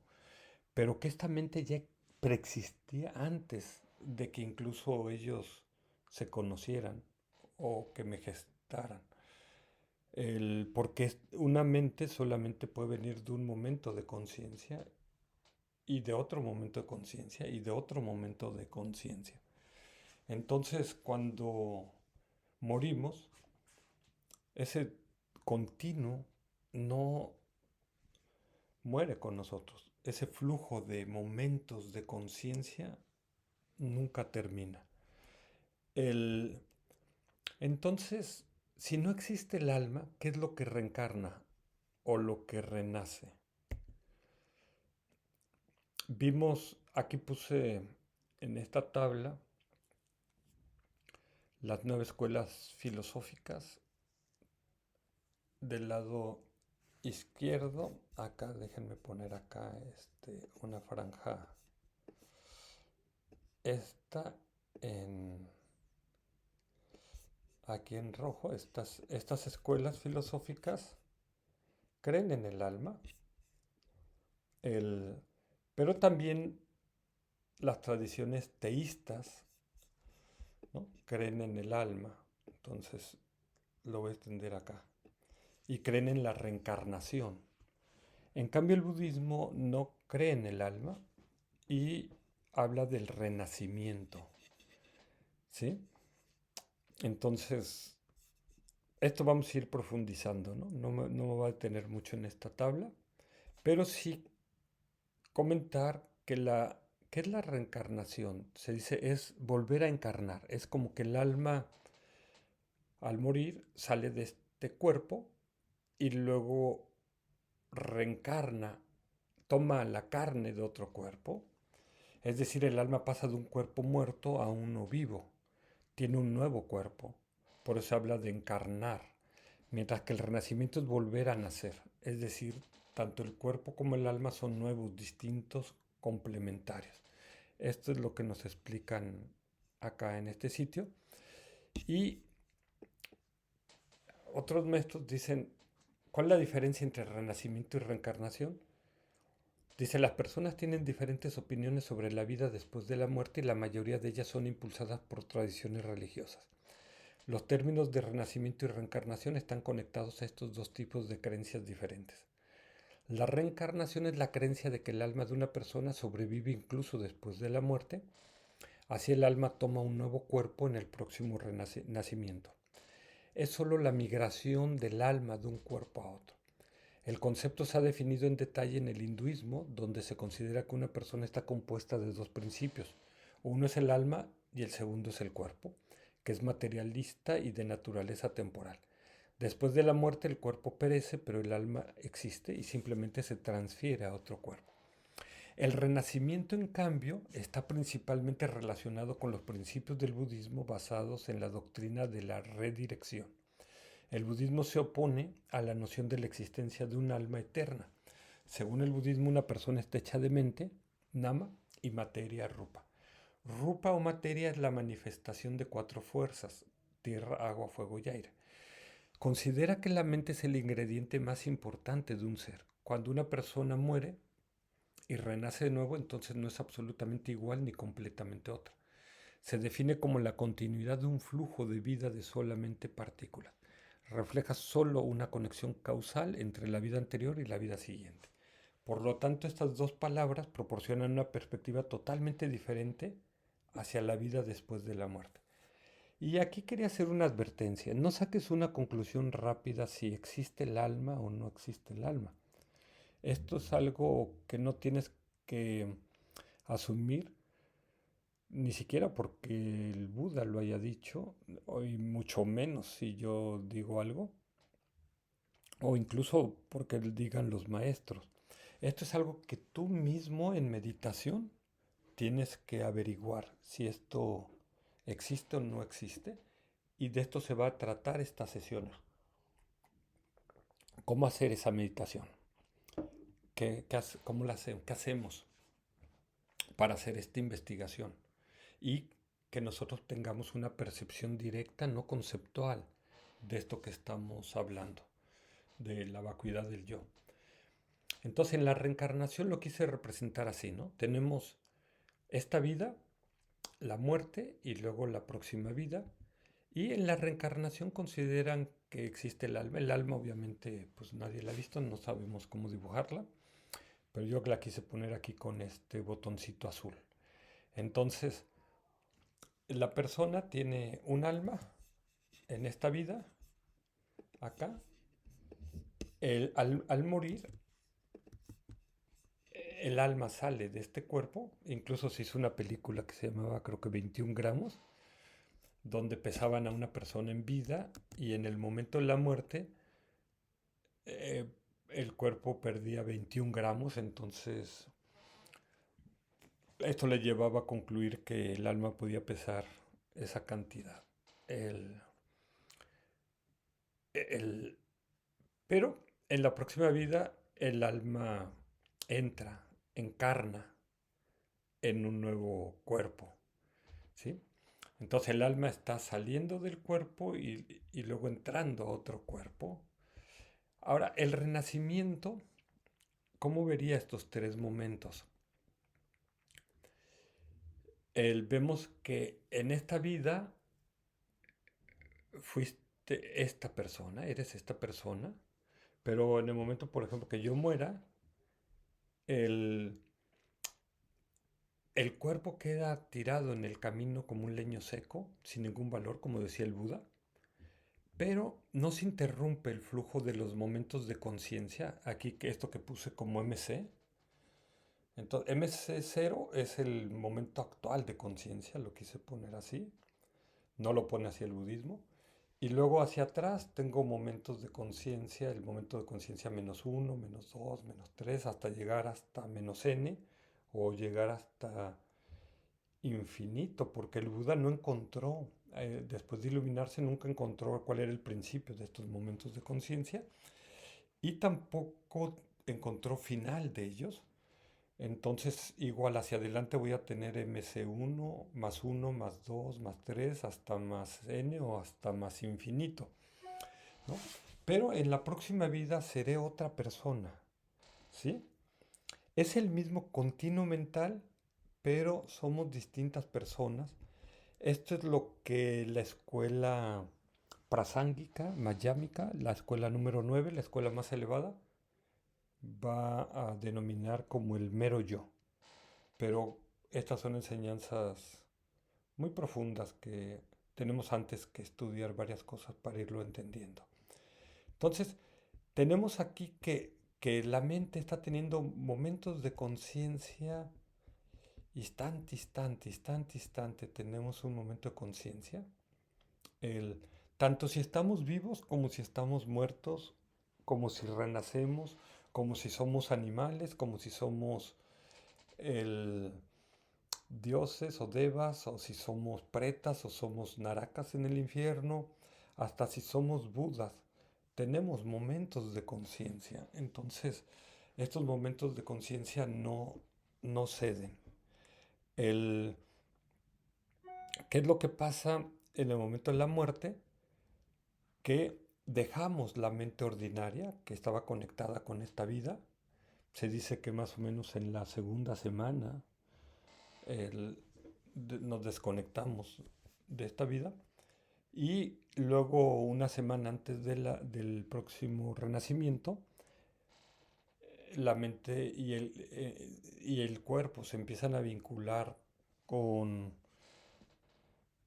Speaker 1: pero que esta mente ya preexistía antes de que incluso ellos se conocieran o que me gestaran. Porque una mente solamente puede venir de un momento de conciencia y de otro momento de conciencia y de otro momento de conciencia. Entonces, cuando morimos, ese continuo no muere con nosotros. Ese flujo de momentos de conciencia nunca termina. El, entonces, si no existe el alma, ¿qué es lo que reencarna o lo que renace? Vimos, aquí puse en esta tabla las 9 escuelas filosóficas del lado izquierdo. Acá, déjenme poner acá una franja. Esta en, aquí en rojo, estas escuelas filosóficas creen en el alma, el, pero también las tradiciones teístas, ¿no?, creen en el alma. Entonces lo voy a extender acá. Y creen en la reencarnación. En cambio, el budismo no cree en el alma y habla del renacimiento. ¿Sí? Entonces, esto vamos a ir profundizando, ¿no? No me voy a detener mucho en esta tabla, pero sí comentar que ¿qué es la reencarnación? Se dice es volver a encarnar. Es como que el alma al morir sale de este cuerpo y luego reencarna, toma la carne de otro cuerpo. Es decir, el alma pasa de un cuerpo muerto a uno vivo. Tiene un nuevo cuerpo. Por eso habla de encarnar. Mientras que el renacimiento es volver a nacer. Es decir, tanto el cuerpo como el alma son nuevos, distintos, complementarios. Esto es lo que nos explican acá en este sitio. Y otros maestros dicen, ¿cuál es la diferencia entre renacimiento y reencarnación? Dice, las personas tienen diferentes opiniones sobre la vida después de la muerte y la mayoría de ellas son impulsadas por tradiciones religiosas. Los términos de renacimiento y reencarnación están conectados a estos dos tipos de creencias diferentes. La reencarnación es la creencia de que el alma de una persona sobrevive incluso después de la muerte. Así el alma toma un nuevo cuerpo en el próximo nacimiento. Es solo la migración del alma de un cuerpo a otro. El concepto se ha definido en detalle en el hinduismo, donde se considera que una persona está compuesta de dos principios. Uno es el alma y el segundo es el cuerpo, que es materialista y de naturaleza temporal. Después de la muerte el cuerpo perece, pero el alma existe y simplemente se transfiere a otro cuerpo. El renacimiento, en cambio, está principalmente relacionado con los principios del budismo basados en la doctrina de la redirección. El budismo se opone a la noción de la existencia de un alma eterna. Según el budismo, una persona está hecha de mente, nama, y materia, rupa. Rupa o materia es la manifestación de cuatro fuerzas: tierra, agua, fuego y aire. Considera que la mente es el ingrediente más importante de un ser. Cuando una persona muere y renace de nuevo, entonces no es absolutamente igual ni completamente otra. Se define como la continuidad de un flujo de vida de solamente partículas. Refleja solo una conexión causal entre la vida anterior y la vida siguiente. Por lo tanto, estas dos palabras proporcionan una perspectiva totalmente diferente hacia la vida después de la muerte. Y aquí quería hacer una advertencia. No saques una conclusión rápida si existe el alma o no existe el alma. Esto es algo que no tienes que asumir, ni siquiera porque el Buda lo haya dicho, y mucho menos si yo digo algo, o incluso porque lo digan los maestros. Esto es algo que tú mismo en meditación tienes que averiguar si esto existe o no existe, y de esto se va a tratar esta sesión. ¿Cómo hacer esa meditación? ¿Cómo la hacemos? ¿Qué hacemos para hacer esta investigación? Y que nosotros tengamos una percepción directa, no conceptual, de esto que estamos hablando, de la vacuidad del yo. Entonces, en la reencarnación lo quise representar así, ¿no? Tenemos esta vida, la muerte y luego la próxima vida. Y en la reencarnación consideran que existe el alma. El alma obviamente pues nadie la ha visto, no sabemos cómo dibujarla, pero yo la quise poner aquí con este botoncito azul. Entonces, la persona tiene un alma en esta vida, acá. Al morir, el alma sale de este cuerpo. Incluso se hizo una película que se llamaba, creo que 21 gramos, donde pesaban a una persona en vida y en el momento de la muerte eh, el cuerpo perdía 21 gramos. Entonces esto le llevaba a concluir que el alma podía pesar esa cantidad. El, el, pero en la próxima vida el alma entra, encarna en un nuevo cuerpo, ¿sí? Entonces el alma está saliendo del cuerpo y luego entrando a otro cuerpo. Ahora, el renacimiento, ¿cómo vería estos tres momentos? Vemos que en esta vida fuiste esta persona, eres esta persona, pero en el momento, por ejemplo, que yo muera, el, el cuerpo queda tirado en el camino como un leño seco, sin ningún valor, como decía el Buda, pero no se interrumpe el flujo de los momentos de conciencia. Aquí que esto que puse como MC. Entonces, MC0 es el momento actual de conciencia, lo quise poner así, no lo pone así el budismo. Y luego hacia atrás tengo momentos de conciencia, el momento de conciencia -1, -2, -3, hasta llegar hasta -n o llegar hasta infinito, porque el Buda no encontró, después de iluminarse, nunca encontró cuál era el principio de estos momentos de conciencia y tampoco encontró final de ellos. Entonces, igual hacia adelante voy a tener MC1, +1, +2, +3, hasta más n o hasta más infinito, ¿no? Pero en la próxima vida seré otra persona, ¿sí? Es el mismo continuo mental, pero somos distintas personas. Esto es lo que la escuela prasángika, mayámica, la escuela número 9, la escuela más elevada, va a denominar como el mero yo. Pero estas son enseñanzas muy profundas que tenemos antes que estudiar varias cosas para irlo entendiendo. Entonces, tenemos aquí que la mente está teniendo momentos de conciencia, instante, tenemos un momento de conciencia. El, tanto si estamos vivos como si estamos muertos, como si renacemos, como si somos animales, como si somos el, dioses o devas, o si somos pretas o somos narakas en el infierno, hasta si somos budas. Tenemos momentos de conciencia. Entonces, estos momentos de conciencia no ceden. El, ¿Qué es lo que pasa en el momento de la muerte? Que dejamos la mente ordinaria que estaba conectada con esta vida. Se dice que más o menos en la segunda semana el- nos desconectamos de esta vida y luego una semana antes del próximo renacimiento, la mente y el cuerpo se empiezan a vincular con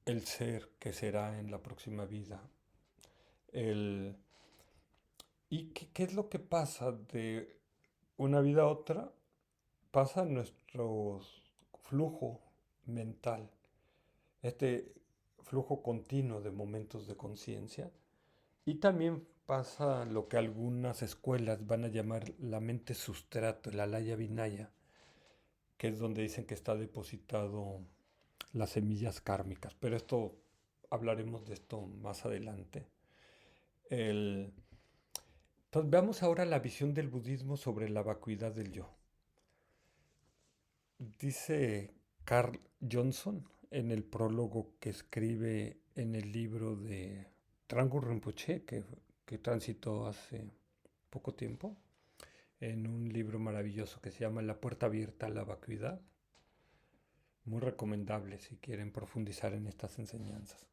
Speaker 1: el ser que será en la próxima vida. El, ¿Y qué es lo que pasa de una vida a otra? Pasa nuestro flujo mental, este flujo continuo de momentos de conciencia. Y también pasa lo que algunas escuelas van a llamar la mente sustrato, la laya vinaya, que es donde dicen que está depositado las semillas kármicas. Pero esto hablaremos de esto más adelante. El, entonces veamos ahora la visión del budismo sobre la vacuidad del yo. Dice Carl Johnson en el prólogo que escribe en el libro de Trangu Rinpoche, que transitó hace poco tiempo, en un libro maravilloso que se llama La puerta abierta a la vacuidad. Muy recomendable si quieren profundizar en estas enseñanzas.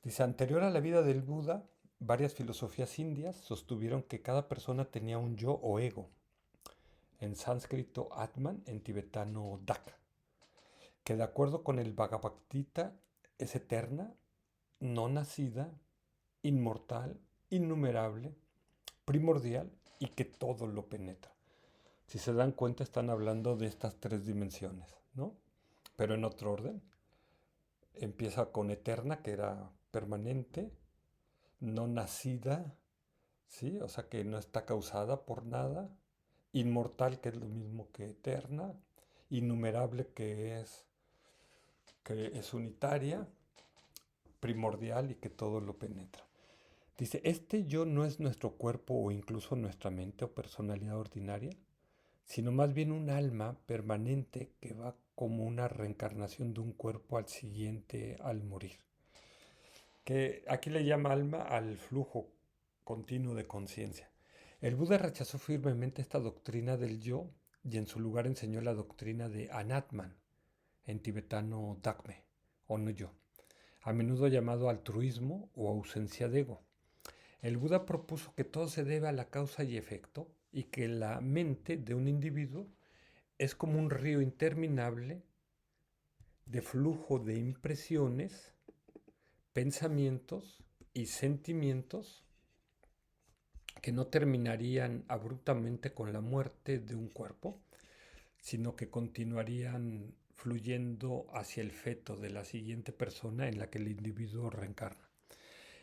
Speaker 1: Dice, anterior a la vida del Buda, varias filosofías indias sostuvieron que cada persona tenía un yo o ego, en sánscrito Atman, en tibetano Dak, que de acuerdo con el Bhagavad Gita es eterna, no nacida, inmortal, innumerable, primordial y que todo lo penetra. Si se dan cuenta, están hablando de estas tres dimensiones, ¿no? Pero en otro orden. Empieza con eterna, que era permanente, no nacida, ¿sí? O sea, que no está causada por nada. Inmortal, que es lo mismo que eterna. Innumerable, que es unitaria, primordial y que todo lo penetra. Dice, este yo no es nuestro cuerpo o incluso nuestra mente o personalidad ordinaria, sino más bien un alma permanente que va como una reencarnación de un cuerpo al siguiente al morir. Que aquí le llama alma al flujo continuo de conciencia. El Buda rechazó firmemente esta doctrina del yo y en su lugar enseñó la doctrina de Anatman, en tibetano Dakme, o no yo, a menudo llamado altruismo o ausencia de ego. El Buda propuso que todo se debe a la causa y efecto y que la mente de un individuo es como un río interminable de flujo de impresiones, pensamientos y sentimientos que no terminarían abruptamente con la muerte de un cuerpo, sino que continuarían fluyendo hacia el feto de la siguiente persona en la que el individuo reencarna.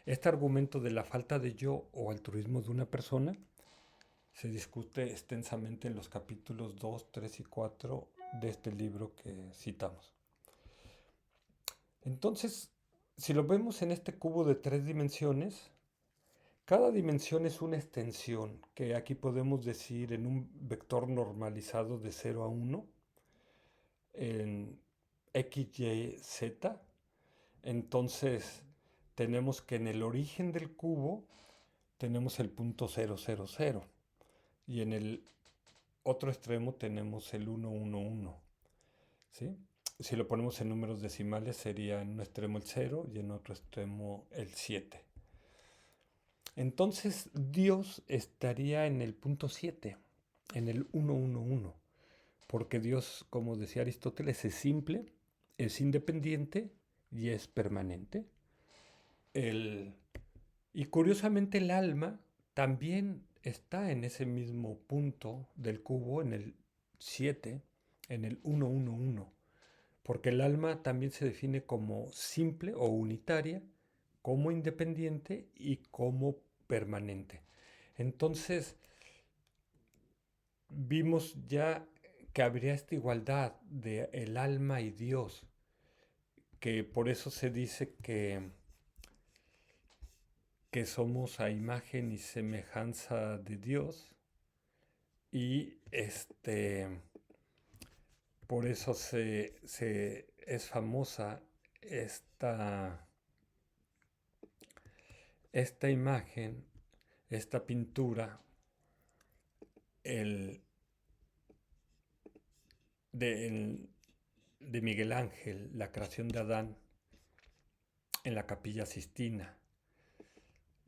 Speaker 1: Este argumento de la falta de yo o altruismo de una persona se discute extensamente en los capítulos 2, 3 y 4 de este libro que citamos. Entonces, si lo vemos en este cubo de tres dimensiones, cada dimensión es una extensión que aquí podemos decir en un vector normalizado de 0 a 1 en x, y, z. Entonces tenemos que en el origen del cubo tenemos el punto 0, 0, 0 y en el otro extremo tenemos el 1, 1, 1. ¿Sí? Si lo ponemos en números decimales sería en un extremo el 0 y en otro extremo el 7. Entonces Dios estaría en el punto 7. en el uno, uno, uno. Porque Dios, como decía Aristóteles, es simple, es independiente y es permanente. El, y curiosamente el alma también está en ese mismo punto del cubo, en el 7, en el uno, uno, uno. Porque el alma también se define como simple o unitaria, como independiente y como permanente. Entonces, vimos ya que habría esta igualdad de el alma y Dios, que por eso se dice que somos a imagen y semejanza de Dios y por eso es famosa esta, esta imagen, esta pintura, el, de, el- de Miguel Ángel, la creación de Adán en la Capilla Sistina,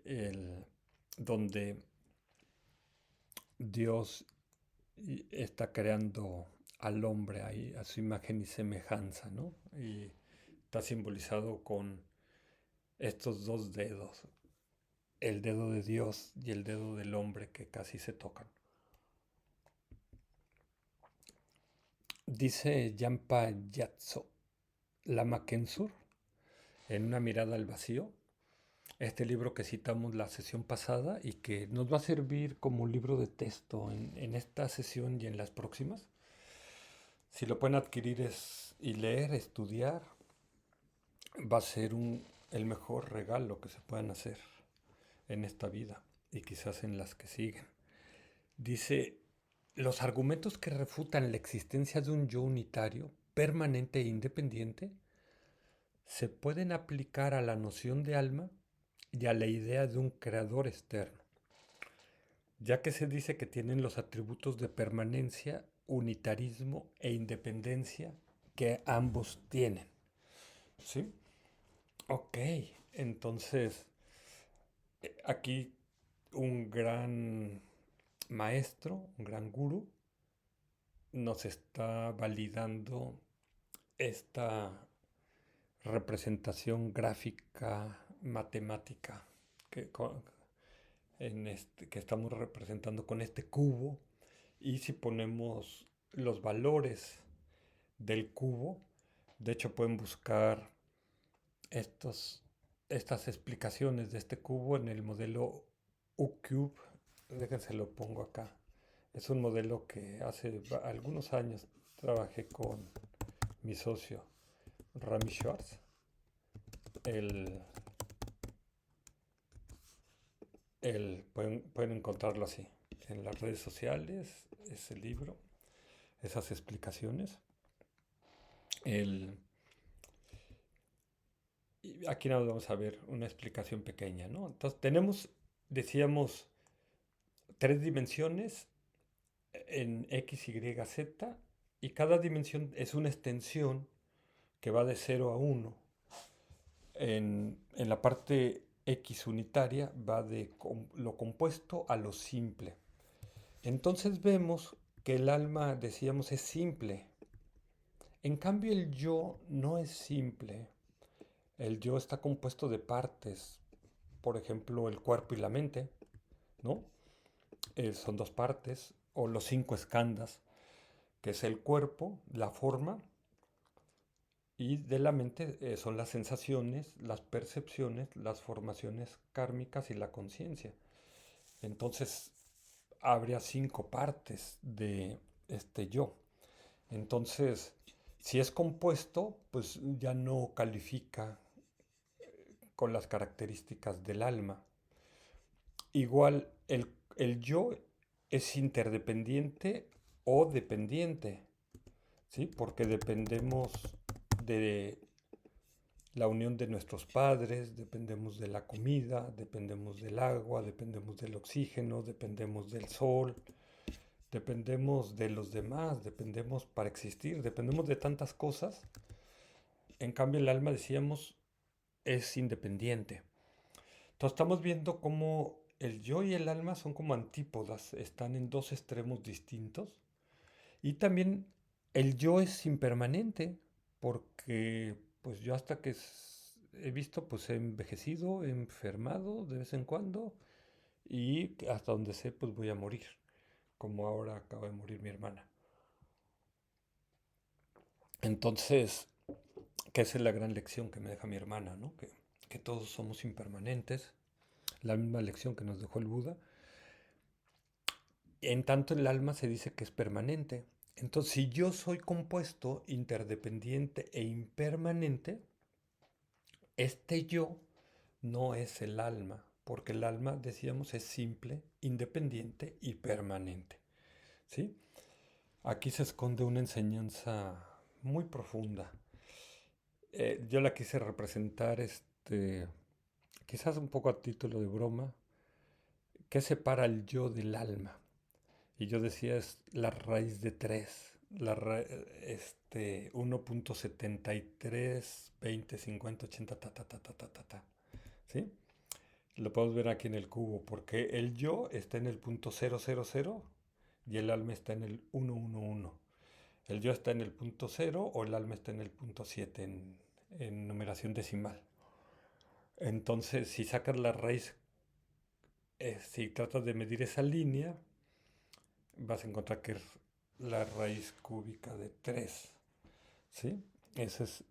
Speaker 1: el, donde Dios está creando al hombre ahí a su imagen y semejanza, ¿no? Y está simbolizado con estos dos dedos, el dedo de Dios y el dedo del hombre que casi se tocan. Dice Jampa Yatso Lama Kensur en Una mirada al vacío, este libro que citamos la sesión pasada y que nos va a servir como libro de texto en esta sesión y en las próximas. Si lo pueden adquirir y leer, estudiar, va a ser el mejor regalo que se puedan hacer en esta vida y quizás en las que siguen. Dice, los argumentos que refutan la existencia de un yo unitario, permanente e independiente, se pueden aplicar a la noción de alma y a la idea de un creador externo, ya que se dice que tienen los atributos de permanencia, unitarismo e independencia que ambos tienen. ¿Sí? Ok, entonces aquí un gran maestro, un gran gurú, nos está validando esta representación gráfica matemática que, que estamos representando con este cubo. Y si ponemos los valores del cubo, de hecho pueden buscar estos, estas explicaciones de este cubo en el modelo U-Cube. Déjense lo pongo acá. Es un modelo que hace algunos años trabajé con mi socio Rami Schwartz. El, pueden encontrarlo así en las redes sociales, ese libro, esas explicaciones. El, y aquí nos vamos a ver una explicación pequeña, ¿no? Entonces tenemos, decíamos, tres dimensiones en X, Y, Z y cada dimensión es una extensión que va de 0 a 1. En la parte X unitaria va de lo compuesto a lo simple. Entonces vemos que el alma, decíamos, es simple. En cambio el yo no es simple. El yo está compuesto de partes. Por ejemplo, el cuerpo y la mente, ¿no? Son dos partes. O los cinco skandhas, que es el cuerpo, la forma, y de la mente son las sensaciones, las percepciones, las formaciones kármicas y la conciencia. Entonces, habría cinco partes de este yo. Entonces, si es compuesto, pues ya no califica con las características del alma. Igual, el yo es interdependiente o dependiente, ¿sí? Porque dependemos de la unión de nuestros padres, dependemos de la comida, dependemos del agua, dependemos del oxígeno, dependemos del sol, dependemos de los demás, dependemos para existir, dependemos de tantas cosas. En cambio, el alma, decíamos, es independiente. Entonces estamos viendo cómo el yo y el alma son como antípodas, están en dos extremos distintos. Y también el yo es impermanente, porque pues yo hasta que he visto, pues he envejecido, he enfermado de vez en cuando, y hasta donde sé, pues voy a morir, como ahora acaba de morir mi hermana. Entonces, que esa es la gran lección que me deja mi hermana, ¿no? Que todos somos impermanentes, la misma lección que nos dejó el Buda. En tanto el alma se dice que es permanente. Entonces, si yo soy compuesto, interdependiente e impermanente, este yo no es el alma, porque el alma, decíamos, es simple, independiente y permanente. ¿Sí? Aquí se esconde una enseñanza muy profunda. Yo la quise representar, quizás un poco a título de broma, ¿qué separa el yo del alma? Y yo decía, es la raíz de 3, 1.73, 20, 50, 80, ta, ta, ta, ta, ta, ta, ta. ¿Sí? Lo podemos ver aquí en el cubo, porque el yo está en el punto 000 y el alma está en el 111. El yo está en el punto 0 o el alma está en el punto 7 en numeración decimal. Entonces, si sacas la raíz, si tratas de medir esa línea, vas a encontrar que es la raíz cúbica de 3. ¿Sí? Ese es,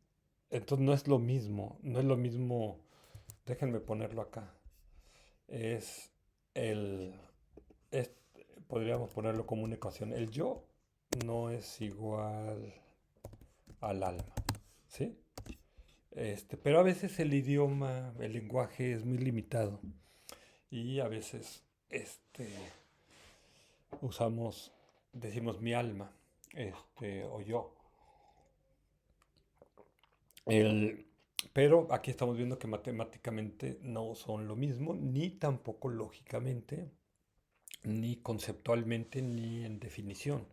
Speaker 1: entonces no es lo mismo, no es lo mismo, déjenme ponerlo acá. Es el, es- podríamos ponerlo como una ecuación. El yo no es igual al alma, ¿sí? Pero a veces el idioma, el lenguaje es muy limitado y a veces usamos, decimos mi alma, o yo. El, pero aquí estamos viendo que matemáticamente no son lo mismo, ni tampoco lógicamente, ni conceptualmente, ni en definición.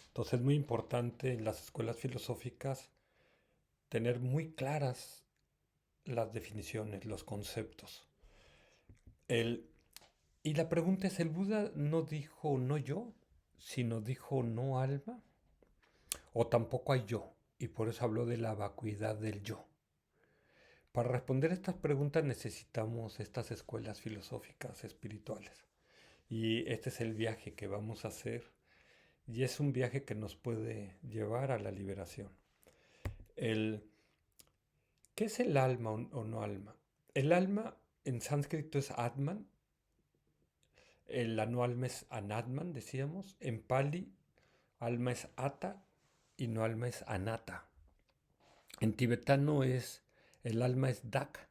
Speaker 1: Entonces es muy importante en las escuelas filosóficas tener muy claras las definiciones, los conceptos. El, y la pregunta es, ¿el Buda no dijo no yo, sino dijo no alma? ¿O tampoco hay yo? Y por eso habló de la vacuidad del yo. Para responder estas preguntas necesitamos estas escuelas filosóficas espirituales. Y este es el viaje que vamos a hacer. Y es un viaje que nos puede llevar a la liberación. El, ¿Qué es el alma o no alma? El alma en sánscrito es Atman, el no alma es Anatman, decíamos. En Pali, alma es Ata y no alma es Anata. En tibetano el alma es Dak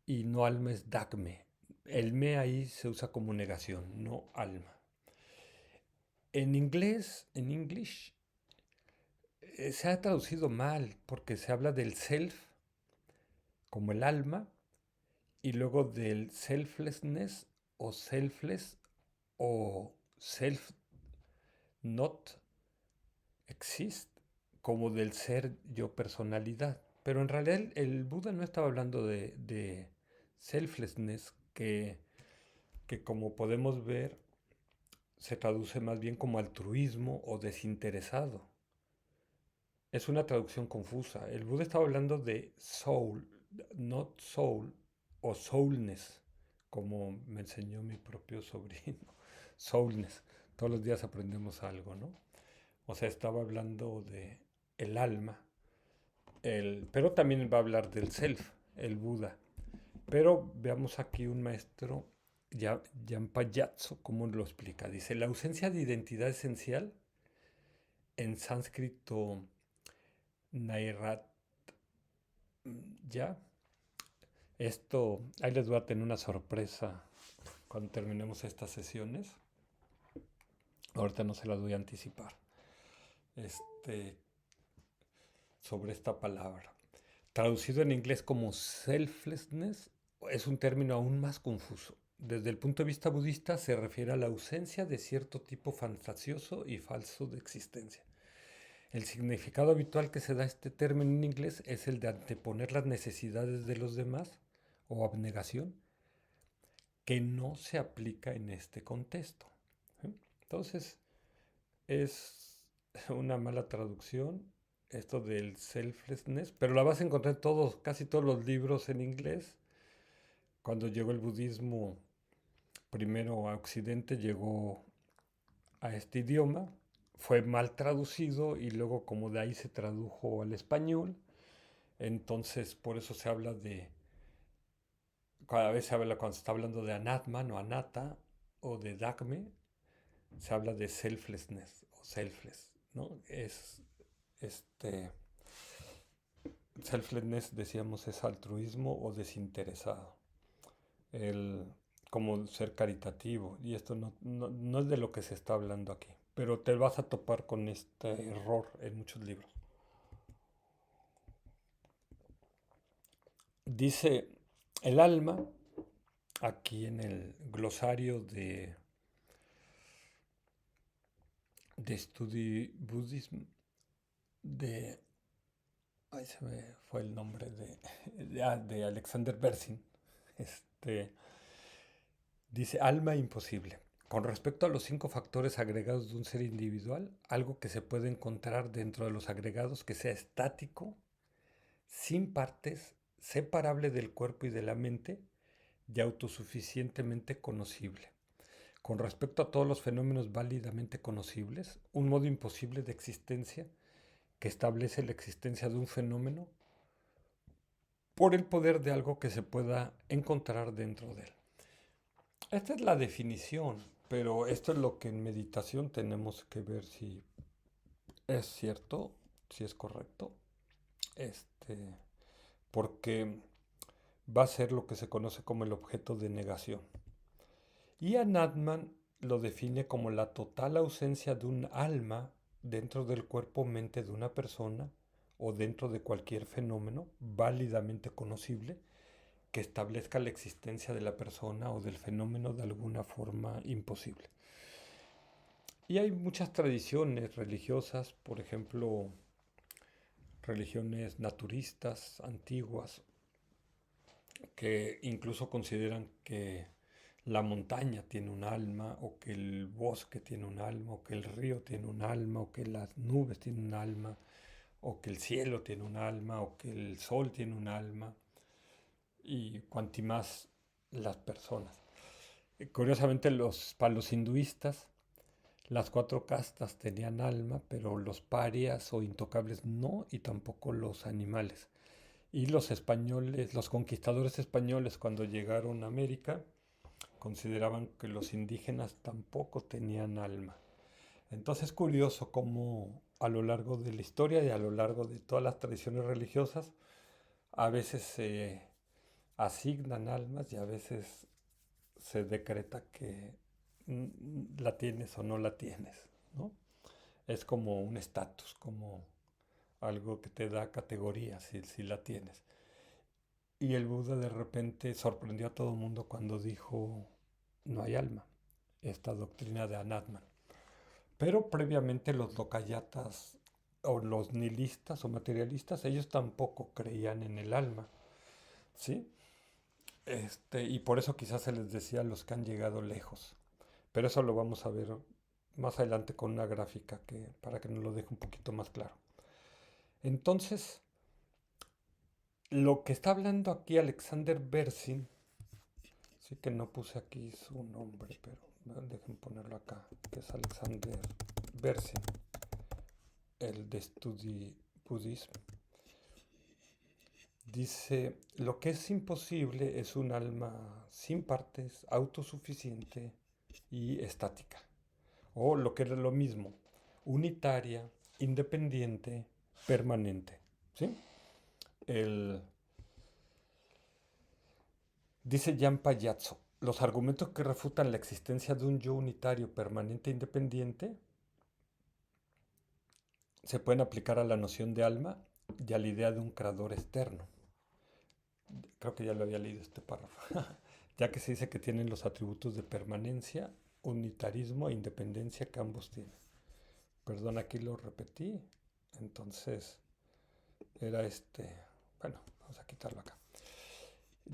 Speaker 1: y no alma es Dakme. El me ahí se usa como negación, no alma. En inglés, en English, se ha traducido mal porque se habla del self como el alma y luego del selflessness o selfless o self not exist como del ser yo personalidad. Pero en realidad el Buda no estaba hablando de selflessness que como podemos ver se traduce más bien como altruismo o desinteresado. Es una traducción confusa. El Buda estaba hablando de soul, not soul, o soulness, como me enseñó mi propio sobrino. Soulness. Todos los días aprendemos algo, ¿no? O sea, estaba hablando de el alma, pero también va a hablar del self, el Buda. Pero veamos aquí un maestro, Yampayatso, cómo lo explica. Dice, la ausencia de identidad esencial, en sánscrito Nairat, ya. Esto, ahí les voy a tener una sorpresa cuando terminemos estas sesiones. Ahorita no se las voy a anticipar. Este, sobre esta palabra. Traducido en inglés como selflessness, es un término aún más confuso. Desde el punto de vista budista se refiere a la ausencia de cierto tipo fantasioso y falso de existencia. El significado habitual que se da a este término en inglés es el de anteponer las necesidades de los demás o abnegación que no se aplica en este contexto. ¿Sí? Entonces, es una mala traducción esto del selflessness, pero la vas a encontrar en todos, casi todos los libros en inglés. Cuando llegó el budismo primero a Occidente, llegó a este idioma, fue mal traducido y luego como de ahí se tradujo al español. Entonces, por eso se habla de, cada vez se habla cuando se está hablando de anatman o anatta o de dagme, se habla de selflessness o selfless, ¿no? Es este selflessness, decíamos, es altruismo o desinteresado. El como ser caritativo, y esto no es de lo que se está hablando aquí, pero te vas a topar con este error en muchos libros. Dice el alma, aquí en el glosario de Study Buddhism, de, ahí se me fue el nombre de Alexander Berzin, este, dice alma imposible. Con respecto a los 5 factores agregados de un ser individual, algo que se puede encontrar dentro de los agregados que sea estático, sin partes, separable del cuerpo y de la mente y autosuficientemente conocible. Con respecto a todos los fenómenos válidamente conocibles, un modo imposible de existencia que establece la existencia de un fenómeno por el poder de algo que se pueda encontrar dentro de él. Esta es la definición, pero esto es lo que en meditación tenemos que ver si es cierto, si es correcto, este, porque va a ser lo que se conoce como el objeto de negación. Y Anatman lo define como la total ausencia de un alma dentro del cuerpo-mente de una persona o dentro de cualquier fenómeno válidamente conocible que establezca la existencia de la persona o del fenómeno de alguna forma imposible. Y hay muchas tradiciones religiosas, por ejemplo, religiones naturistas antiguas, que incluso consideran que la montaña tiene un alma, o que el bosque tiene un alma, o que el río tiene un alma, o que las nubes tienen un alma, o que el cielo tiene un alma, o que el sol tiene un alma, y cuanti más las personas. Curiosamente, para los hinduistas, las 4 castas tenían alma, pero los parias o intocables no, y tampoco los animales. Y los españoles, los conquistadores españoles, cuando llegaron a América, consideraban que los indígenas tampoco tenían alma. Entonces es curioso cómo a lo largo de la historia y a lo largo de todas las tradiciones religiosas, a veces se asignan almas y a veces se decreta que la tienes o no la tienes, ¿no? Es como un estatus, como algo que te da categoría si la tienes. Y el Buda de repente sorprendió a todo el mundo cuando dijo, no hay alma, esta doctrina de Anatman. Pero previamente los lokayatas o los nihilistas o materialistas, ellos tampoco creían en el alma, ¿sí? Y por eso quizás se les decía a los que han llegado lejos. Pero eso lo vamos a ver más adelante con una gráfica para que nos lo deje un poquito más claro. Entonces, lo que está hablando aquí Alexander Berzin, sí que no puse aquí su nombre, pero dejen ponerlo acá, que es Alexander Berzin, el de Study Buddhism. Dice, lo que es imposible es un alma sin partes, autosuficiente y estática. O lo que es lo mismo, unitaria, independiente, permanente. ¿Sí? El, dice Jan Payazzo, los argumentos que refutan la existencia de un yo unitario, permanente e independiente se pueden aplicar a la noción de alma y a la idea de un creador externo. Creo que ya lo había leído este párrafo. Ya que se dice que tienen los atributos de permanencia, unitarismo e independencia que ambos tienen. Perdón, aquí lo repetí. Entonces, era bueno, vamos a quitarlo acá.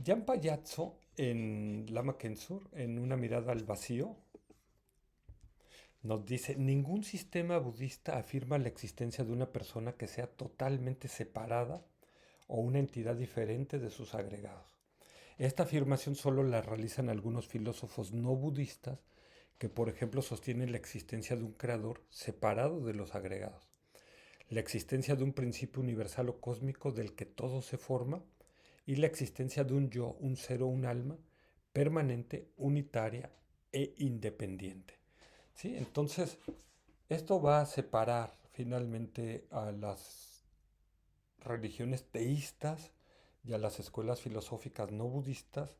Speaker 1: Jan Payazzo en Lama Kensur, en una mirada al vacío, nos dice, ningún sistema budista afirma la existencia de una persona que sea totalmente separada o una entidad diferente de sus agregados. Esta afirmación solo la realizan algunos filósofos no budistas que, por ejemplo, sostienen la existencia de un creador separado de los agregados, la existencia de un principio universal o cósmico del que todo se forma y la existencia de un yo, un ser o un alma permanente, unitaria e independiente. ¿Sí? Entonces, esto va a separar finalmente a las religiones teístas y a las escuelas filosóficas no budistas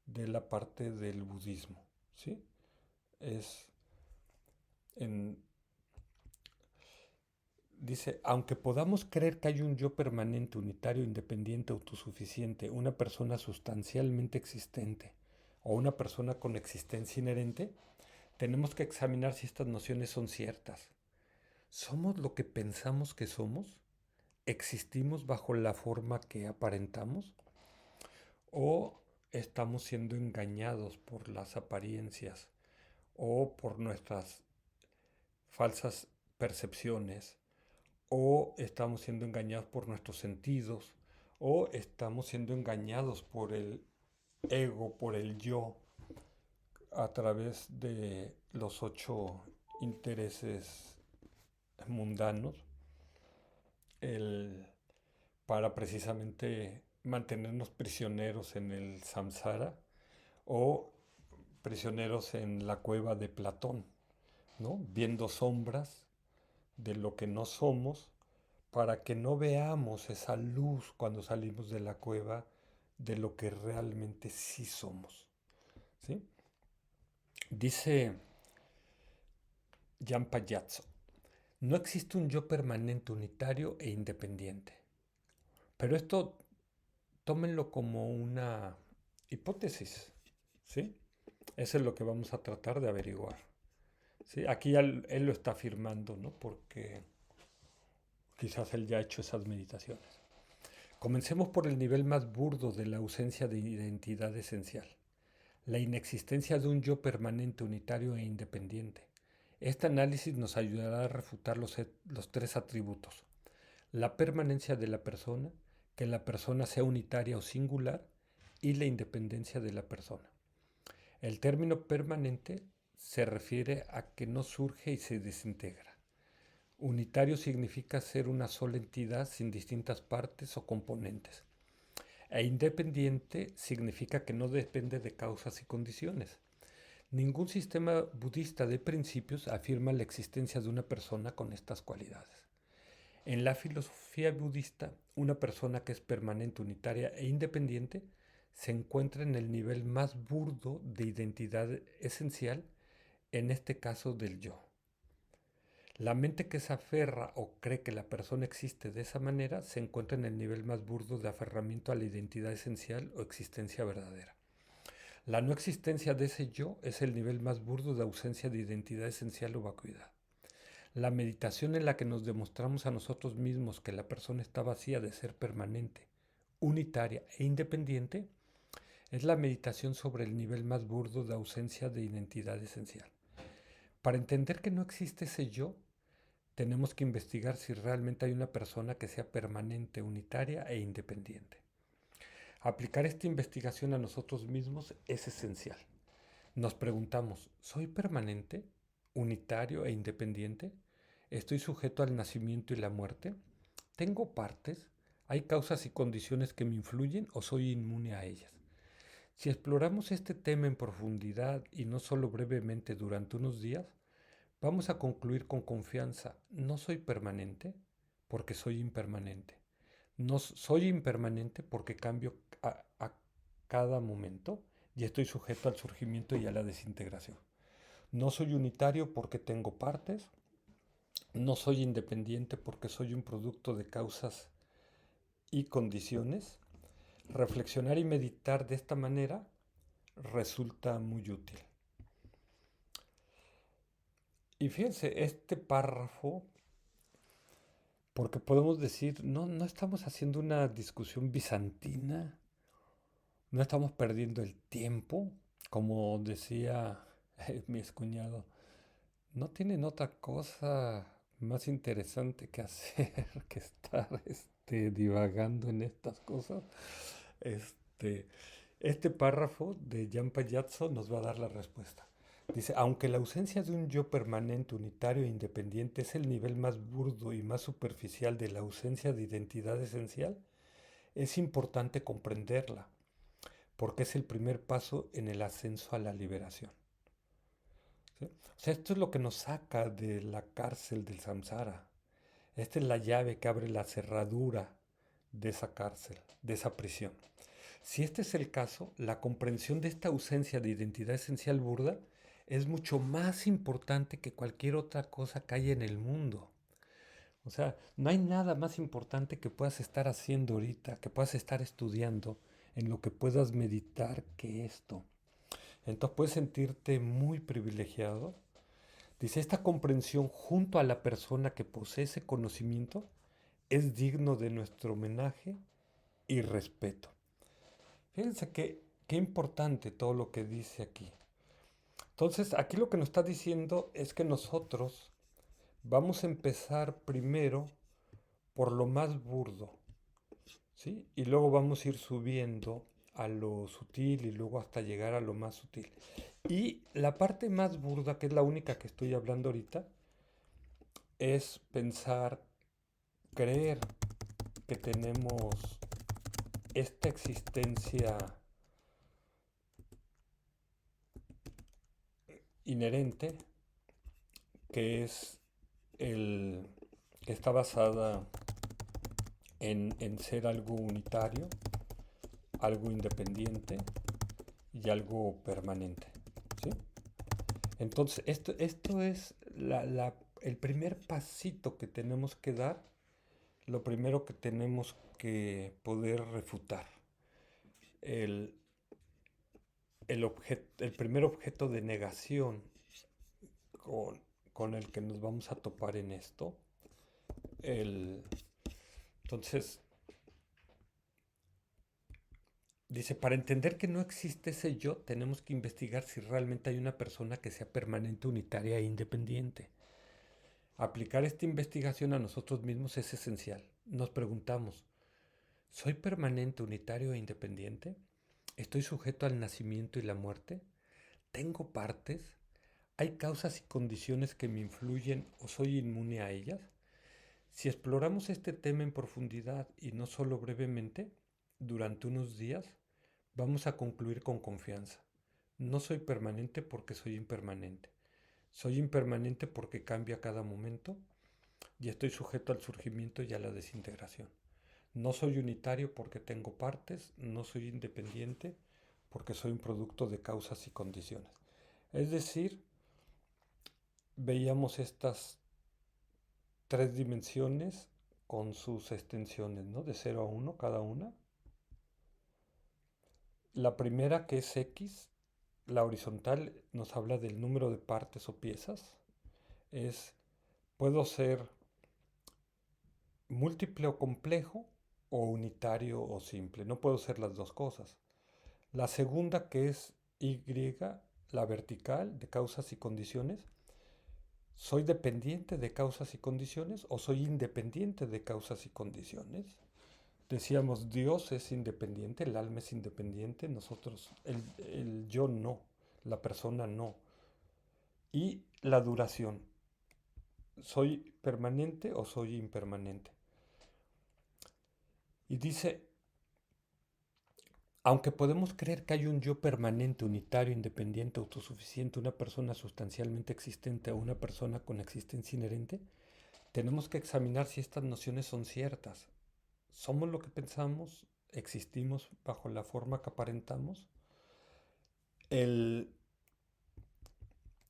Speaker 1: de la parte del budismo. ¿Sí? Es en, Dice, aunque podamos creer que hay un yo permanente, unitario, independiente, autosuficiente, una persona sustancialmente existente o una persona con existencia inherente, tenemos que examinar si estas nociones son ciertas. ¿Somos lo que pensamos que somos? ¿Existimos bajo la forma que aparentamos? ¿O estamos siendo engañados por las apariencias o por nuestras falsas percepciones? ¿O estamos siendo engañados por nuestros sentidos? ¿O estamos siendo engañados por el ego, por el yo, a través de los 8 intereses mundanos, el, para precisamente mantenernos prisioneros en el samsara o prisioneros en la cueva de Platón, ¿no? Viendo sombras de lo que no somos para que no veamos esa luz cuando salimos de la cueva de lo que realmente sí somos. ¿Sí? Dice Jan Payazzo, no existe un yo permanente, unitario e independiente. Pero esto tómenlo como una hipótesis. ¿Sí? Eso es lo que vamos a tratar de averiguar. ¿Sí? Aquí él lo está afirmando, ¿no? Porque quizás él ya ha hecho esas meditaciones. Comencemos por el nivel más burdo de la ausencia de identidad esencial, la inexistencia de un yo permanente, unitario e independiente. Este análisis nos ayudará a refutar los tres atributos: la permanencia de la persona, que la persona sea unitaria o singular, y la independencia de la persona. El término permanente se refiere a que no surge y se desintegra. Unitario significa ser una sola entidad sin distintas partes o componentes. E independiente significa que no depende de causas y condiciones. Ningún sistema budista de principios afirma la existencia de una persona con estas cualidades. En la filosofía budista, una persona que es permanente, unitaria e independiente se encuentra en el nivel más burdo de identidad esencial, en este caso del yo. La mente que se aferra o cree que la persona existe de esa manera se encuentra en el nivel más burdo de aferramiento a la identidad esencial o existencia verdadera. La no existencia de ese yo es el nivel más burdo de ausencia de identidad esencial o vacuidad. La meditación en la que nos demostramos a nosotros mismos que la persona está vacía de ser permanente, unitaria e independiente es la meditación sobre el nivel más burdo de ausencia de identidad esencial. Para entender que no existe ese yo, tenemos que investigar si realmente hay una persona que sea permanente, unitaria e independiente. Aplicar esta investigación a nosotros mismos es esencial. Nos preguntamos, ¿soy permanente, unitario e independiente? ¿Estoy sujeto al nacimiento y la muerte? ¿Tengo partes? ¿Hay causas y condiciones que me influyen o soy inmune a ellas? Si exploramos este tema en profundidad y no solo brevemente durante unos días, vamos a concluir con confianza: no soy permanente porque soy impermanente. No soy impermanente porque cambio a cada momento y estoy sujeto al surgimiento y a la desintegración. No soy unitario porque tengo partes. No soy independiente porque soy un producto de causas y condiciones. Reflexionar y meditar de esta manera resulta muy útil. Y fíjense, este párrafo, porque podemos decir, no estamos haciendo una discusión bizantina No estamos perdiendo el tiempo, como decía mi excuñado. No tienen otra cosa más interesante que hacer que estar divagando en estas cosas. Este, este párrafo de Jan Payazzo nos va a dar la respuesta. Dice, aunque la ausencia de un yo permanente, unitario e independiente es el nivel más burdo y más superficial de la ausencia de identidad esencial, es importante comprenderla, porque es el primer paso en el ascenso a la liberación. ¿Sí? O sea, esto es lo que nos saca de la cárcel del samsara. Esta es la llave que abre la cerradura de esa cárcel, de esa prisión. Si este es el caso, la comprensión de esta ausencia de identidad esencial burda es mucho más importante que cualquier otra cosa que haya en el mundo. O sea, no hay nada más importante que puedas estar haciendo ahorita, que puedas estar estudiando, en lo que puedas meditar que esto. Entonces puedes sentirte muy privilegiado. Dice, esta comprensión junto a la persona que posee ese conocimiento es digno de nuestro homenaje y respeto. Fíjense qué importante todo lo que dice aquí. Entonces, aquí lo que nos está diciendo es que nosotros vamos a empezar primero por lo más burdo, ¿sí? Y luego vamos a ir subiendo a lo sutil y luego hasta llegar a lo más sutil. Y la parte más burda, que es la única que estoy hablando ahorita, es pensar, creer que tenemos esta existencia inherente, que es el que está basada en ser algo unitario, algo independiente y algo permanente. ¿Sí? Entonces, esto es el primer pasito que tenemos que dar, lo primero que tenemos que poder refutar. El, el primer objeto de negación con, con el que nos vamos a topar en esto. El, entonces, dice, para entender que no existe ese yo, tenemos que investigar si realmente hay una persona que sea permanente, unitaria e independiente. Aplicar esta investigación a nosotros mismos es esencial. Nos preguntamos, ¿soy permanente, unitario e independiente? ¿Estoy sujeto al nacimiento y la muerte? ¿Tengo partes? ¿Hay causas y condiciones que me influyen o soy inmune a ellas? Si exploramos este tema en profundidad y no solo brevemente, durante unos días, vamos a concluir con confianza. No soy permanente porque soy impermanente. Soy impermanente porque cambio a cada momento y estoy sujeto al surgimiento y a la desintegración. No soy unitario porque tengo partes, no soy independiente porque soy un producto de causas y condiciones. Es decir, veíamos estas tres dimensiones con sus extensiones, ¿no? De 0 a 1 cada una. La primera, que es X, la horizontal, nos habla del número de partes o piezas. Puedo ser múltiple o complejo o unitario o simple. No puedo ser las dos cosas. La segunda, que es Y, la vertical de causas y condiciones. ¿Soy dependiente de causas y condiciones o soy independiente de causas y condiciones? Decíamos, Dios es independiente, el alma es independiente, nosotros, el yo no, la persona no. Y la duración, ¿soy permanente o soy impermanente? Y dice, aunque podemos creer que hay un yo permanente, unitario, independiente, autosuficiente, una persona sustancialmente existente o una persona con existencia inherente, tenemos que examinar si estas nociones son ciertas. ¿Somos lo que pensamos? ¿Existimos bajo la forma que aparentamos? El,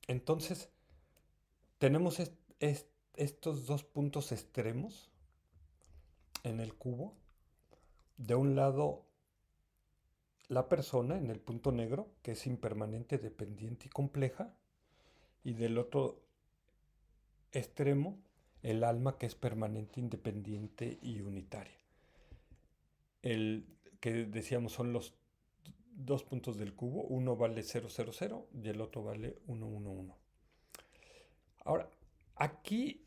Speaker 1: entonces, tenemos estos dos puntos extremos en el cubo. De un lado, la persona en el punto negro, que es impermanente, dependiente y compleja. Y del otro extremo, el alma, que es permanente, independiente y unitaria. El que decíamos son los dos puntos del cubo, uno vale 000 y el otro vale 111. Ahora, aquí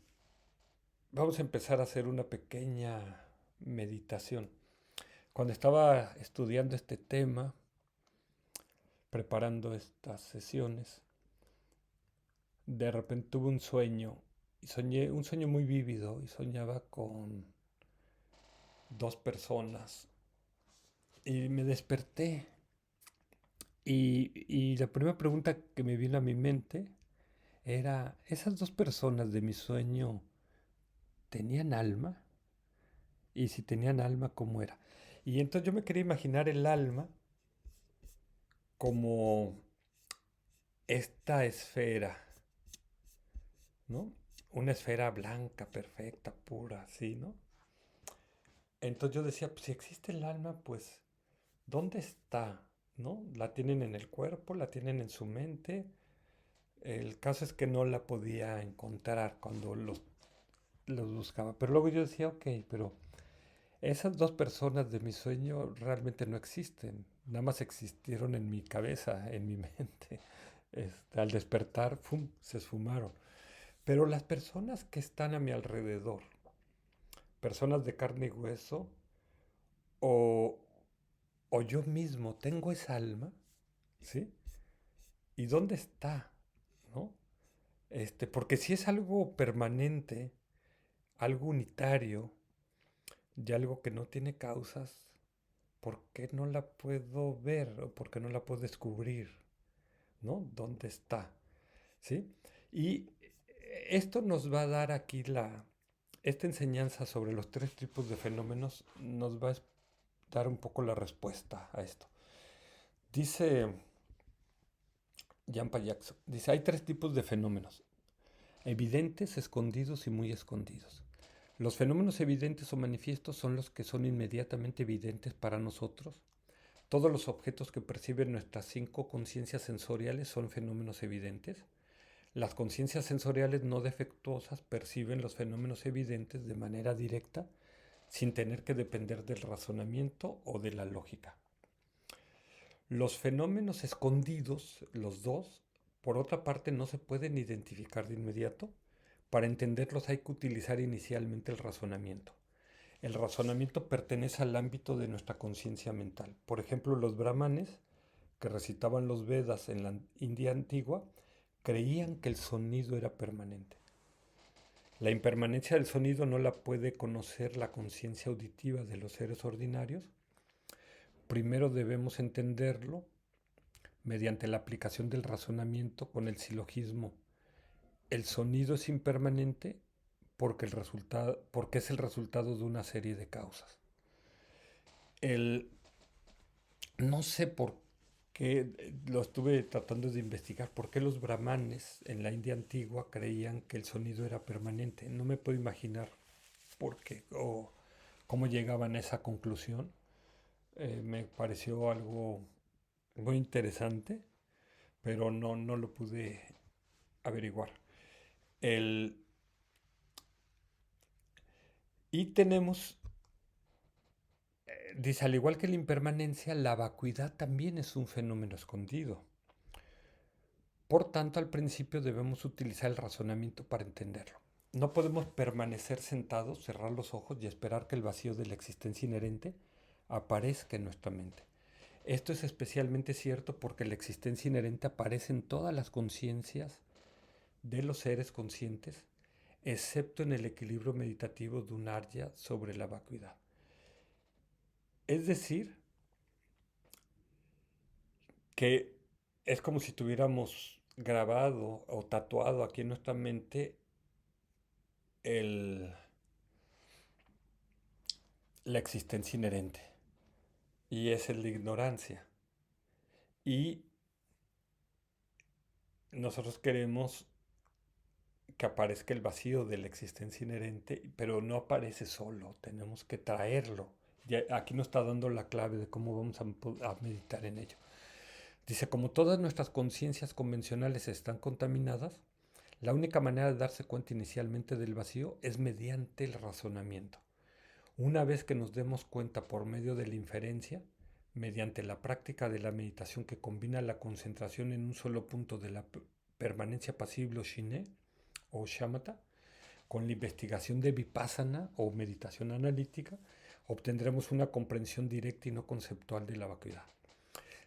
Speaker 1: vamos a empezar a hacer una pequeña meditación. Cuando estaba estudiando este tema, preparando estas sesiones, de repente tuve un sueño y soñé un sueño muy vívido y soñaba con dos personas y me desperté y la primera pregunta que me vino a mi mente era, ¿esas dos personas de mi sueño tenían alma? Y si tenían alma, ¿cómo era? Y entonces yo me quería imaginar el alma como esta esfera, ¿no? Una esfera blanca, perfecta, pura, así, ¿no? Entonces yo decía, pues si existe el alma, pues ¿dónde está? ¿No? La tienen en el cuerpo, la tienen en su mente. El caso es que no la podía encontrar cuando los buscaba. Pero luego yo decía, ok, pero esas dos personas de mi sueño realmente no existen. Nada más existieron en mi cabeza, en mi mente. Al despertar, ¡fum!, se esfumaron. Pero las personas que están a mi alrededor, personas de carne y hueso, o, o yo mismo, tengo esa alma, ¿sí? ¿Y dónde está? ¿No? Porque si es algo permanente, algo unitario y algo que no tiene causas, ¿por qué no la puedo ver o por qué no la puedo descubrir? ¿No? ¿Dónde está? ¿Sí? Y esto nos va a dar aquí esta enseñanza sobre los tres tipos de fenómenos, nos va a dar un poco la respuesta a esto. Dice Jan Payaxo, dice, hay tres tipos de fenómenos: evidentes, escondidos y muy escondidos. Los fenómenos evidentes o manifiestos son los que son inmediatamente evidentes para nosotros. Todos los objetos que perciben nuestras cinco conciencias sensoriales son fenómenos evidentes. Las conciencias sensoriales no defectuosas perciben los fenómenos evidentes de manera directa, sin tener que depender del razonamiento o de la lógica. Los fenómenos escondidos, los dos, por otra parte, no se pueden identificar de inmediato. Para entenderlos hay que utilizar inicialmente el razonamiento. El razonamiento pertenece al ámbito de nuestra conciencia mental. Por ejemplo, los brahmanes, que recitaban los Vedas en la India antigua, creían que el sonido era permanente. La impermanencia del sonido no la puede conocer la conciencia auditiva de los seres ordinarios. Primero debemos entenderlo mediante la aplicación del razonamiento con el silogismo. El sonido es impermanente porque es el resultado de una serie de causas. No sé por qué, lo estuve tratando de investigar, por qué los brahmanes en la India antigua creían que el sonido era permanente. No me puedo imaginar por qué o cómo llegaban a esa conclusión. Me pareció algo muy interesante, pero no lo pude averiguar. El, y tenemos, dice, al igual que la impermanencia, la vacuidad también es un fenómeno escondido. Por tanto, al principio debemos utilizar el razonamiento para entenderlo. No podemos permanecer sentados, cerrar los ojos y esperar que el vacío de la existencia inherente aparezca en nuestra mente. Esto es especialmente cierto porque la existencia inherente aparece en todas las conciencias de los seres conscientes, excepto en el equilibrio meditativo de un arya sobre la vacuidad. Es decir, que es como si tuviéramos grabado o tatuado aquí en nuestra mente el, la existencia inherente, y es el de ignorancia. Y nosotros queremos que aparezca el vacío de la existencia inherente, pero no aparece solo, tenemos que traerlo. Y aquí nos está dando la clave de cómo vamos a meditar en ello. Dice, como todas nuestras conciencias convencionales están contaminadas, la única manera de darse cuenta inicialmente del vacío es mediante el razonamiento. Una vez que nos demos cuenta por medio de la inferencia, mediante la práctica de la meditación que combina la concentración en un solo punto de la permanencia pasible o shine o shamatha, con la investigación de vipassana o meditación analítica, obtendremos una comprensión directa y no conceptual de la vacuidad.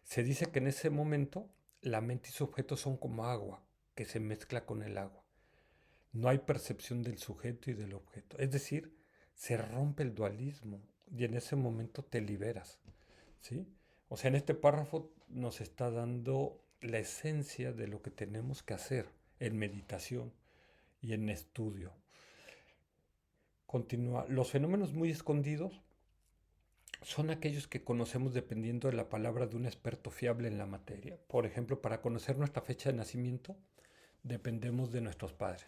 Speaker 1: Se dice que en ese momento la mente y su objeto son como agua que se mezcla con el agua. No hay percepción del sujeto y del objeto. Es decir, se rompe el dualismo y en ese momento te liberas. ¿Sí? O sea, en este párrafo nos está dando la esencia de lo que tenemos que hacer en meditación y en estudio. Continúa. Los fenómenos muy escondidos son aquellos que conocemos dependiendo de la palabra de un experto fiable en la materia. Por ejemplo, para conocer nuestra fecha de nacimiento, dependemos de nuestros padres.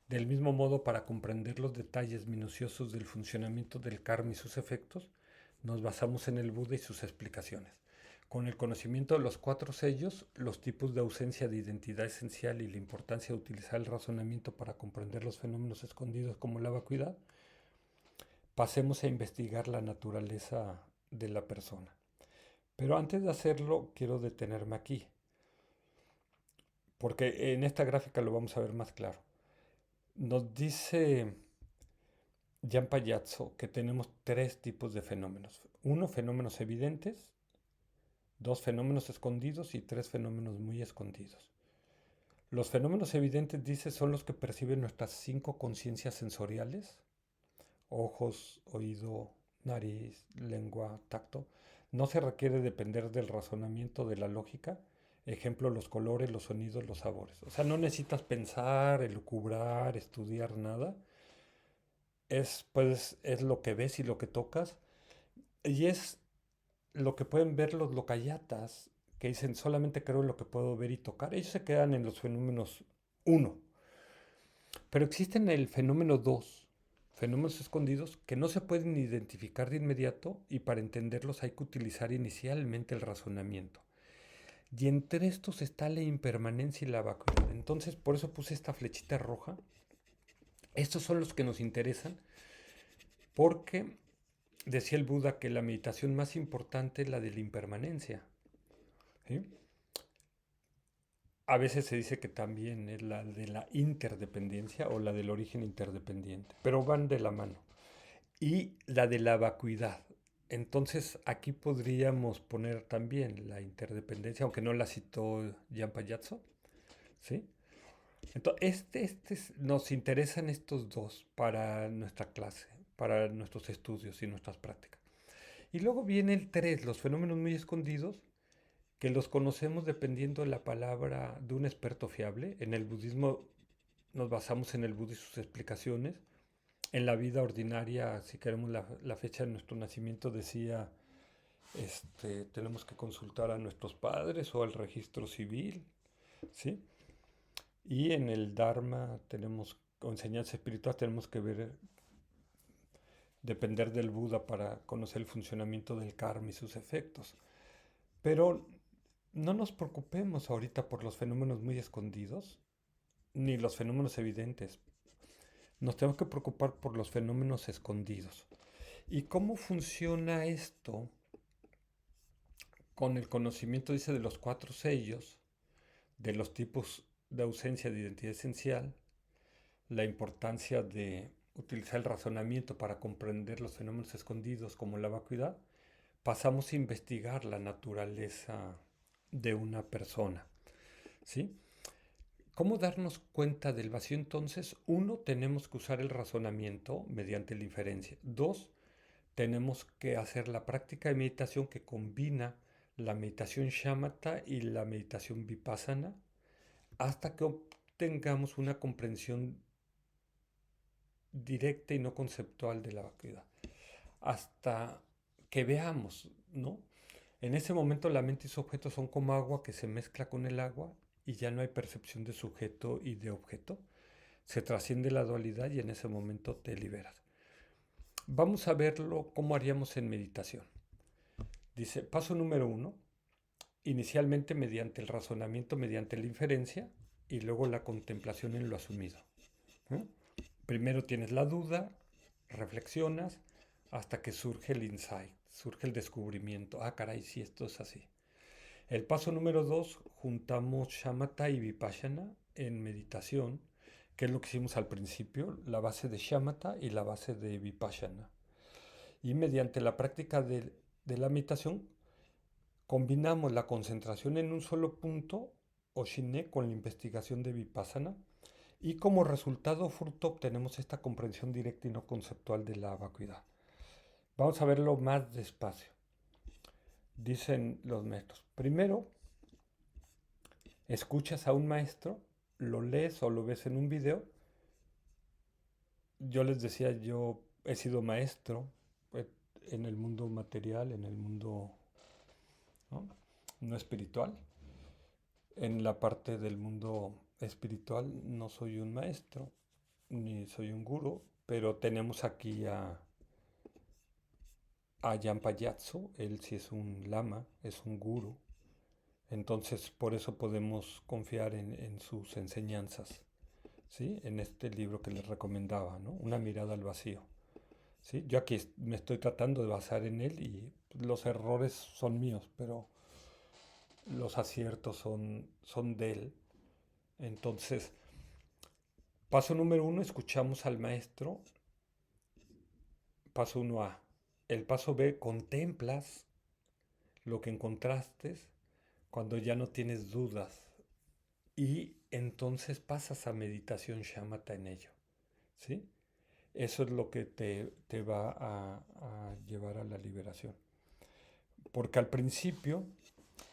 Speaker 1: Del mismo modo, para comprender los detalles minuciosos del funcionamiento del karma y sus efectos, nos basamos en el Buda y sus explicaciones. Con el conocimiento de los 4 sellos, los tipos de ausencia de identidad esencial y la importancia de utilizar el razonamiento para comprender los fenómenos escondidos como la vacuidad, pasemos a investigar la naturaleza de la persona. Pero antes de hacerlo, quiero detenerme aquí, porque en esta gráfica lo vamos a ver más claro. Nos dice Jan Payazzo que tenemos 3 tipos de fenómenos. 1, fenómenos evidentes; 2, fenómenos escondidos; y 3, fenómenos muy escondidos. Los fenómenos evidentes, dice, son los que perciben nuestras 5 conciencias sensoriales: ojos, oído, nariz, lengua, tacto. No se requiere depender del razonamiento, de la lógica. Ejemplo, los colores, los sonidos, los sabores. O sea, no necesitas pensar, elucubrar, estudiar nada. Es lo que ves y lo que tocas. Y es lo que pueden ver los locayatas, que dicen solamente creo en lo que puedo ver y tocar. Ellos se quedan en los fenómenos 1. Pero existen el fenómeno 2, fenómenos escondidos que no se pueden identificar de inmediato y para entenderlos hay que utilizar inicialmente el razonamiento. Y entre estos está la impermanencia y la vacuidad. Entonces, por eso puse esta flechita roja. Estos son los que nos interesan porque decía el Buda que la meditación más importante es la de la impermanencia. ¿Sí? A veces se dice que también es la de la interdependencia o la del origen interdependiente, pero van de la mano. Y la de la vacuidad. Entonces aquí podríamos poner también la interdependencia, aunque no la citó Jan Payazzo, ¿sí? Entonces, nos interesan estos dos para nuestra clase, para nuestros estudios y nuestras prácticas. Y luego viene el 3, los fenómenos muy escondidos, que los conocemos dependiendo de la palabra de un experto fiable. En el budismo nos basamos en el Buda y sus explicaciones. En la vida ordinaria, si queremos la fecha de nuestro nacimiento, decía, tenemos que consultar a nuestros padres o al registro civil, ¿sí? Y en el Dharma o enseñanza espiritual, tenemos que depender del Buda para conocer el funcionamiento del karma y sus efectos. Pero no nos preocupemos ahorita por los fenómenos muy escondidos, ni los fenómenos evidentes. Nos tenemos que preocupar por los fenómenos escondidos. ¿Y cómo funciona esto con el conocimiento, dice, de los 4 sellos, de los tipos de ausencia de identidad esencial, la importancia de utilizar el razonamiento para comprender los fenómenos escondidos como la vacuidad? Pasamos a investigar la naturaleza de una persona, ¿sí? ¿Cómo darnos cuenta del vacío entonces? 1, tenemos que usar el razonamiento mediante la inferencia. 2, tenemos que hacer la práctica de meditación que combina la meditación shamatha y la meditación vipassana hasta que obtengamos una comprensión directa y no conceptual de la vacuidad. Hasta que veamos, ¿no? En ese momento la mente y su objeto son como agua que se mezcla con el agua y ya no hay percepción de sujeto y de objeto. Se trasciende la dualidad y en ese momento te liberas. Vamos a verlo cómo haríamos en meditación. Dice, paso número 1, inicialmente mediante el razonamiento, mediante la inferencia y luego la contemplación en lo asumido. ¿Eh? Primero tienes la duda, reflexionas hasta que surge el insight, surge el descubrimiento. Ah, caray, sí, esto es así. El paso número 2, juntamos shamatha y vipassana en meditación, que es lo que hicimos al principio, la base de shamatha y la base de vipassana. Y mediante la práctica de la meditación, combinamos la concentración en un solo punto, o shine, con la investigación de vipassana, y como resultado fruto obtenemos esta comprensión directa y no conceptual de la vacuidad. Vamos a verlo más despacio. Dicen los maestros. Primero, escuchas a un maestro, lo lees o lo ves en un video. Yo les decía, yo he sido maestro eh, en el mundo material, en el mundo, ¿no? No espiritual. En la parte del mundo espiritual no soy un maestro, ni soy un gurú, pero tenemos aquí a Jampa Yatso, él sí es un lama, es un gurú. Entonces, por eso podemos confiar en sus enseñanzas, ¿sí? En este libro que les recomendaba, ¿no? Una mirada al vacío, ¿sí? Yo aquí me estoy tratando de basar en él y los errores son míos, pero los aciertos son de él. Entonces, paso número 1, escuchamos al maestro. Paso 1A. El paso B, contemplas lo que encontraste cuando ya no tienes dudas. Y entonces pasas a meditación shamatha en ello, ¿sí? Eso es lo que te va a llevar a la liberación. Porque al principio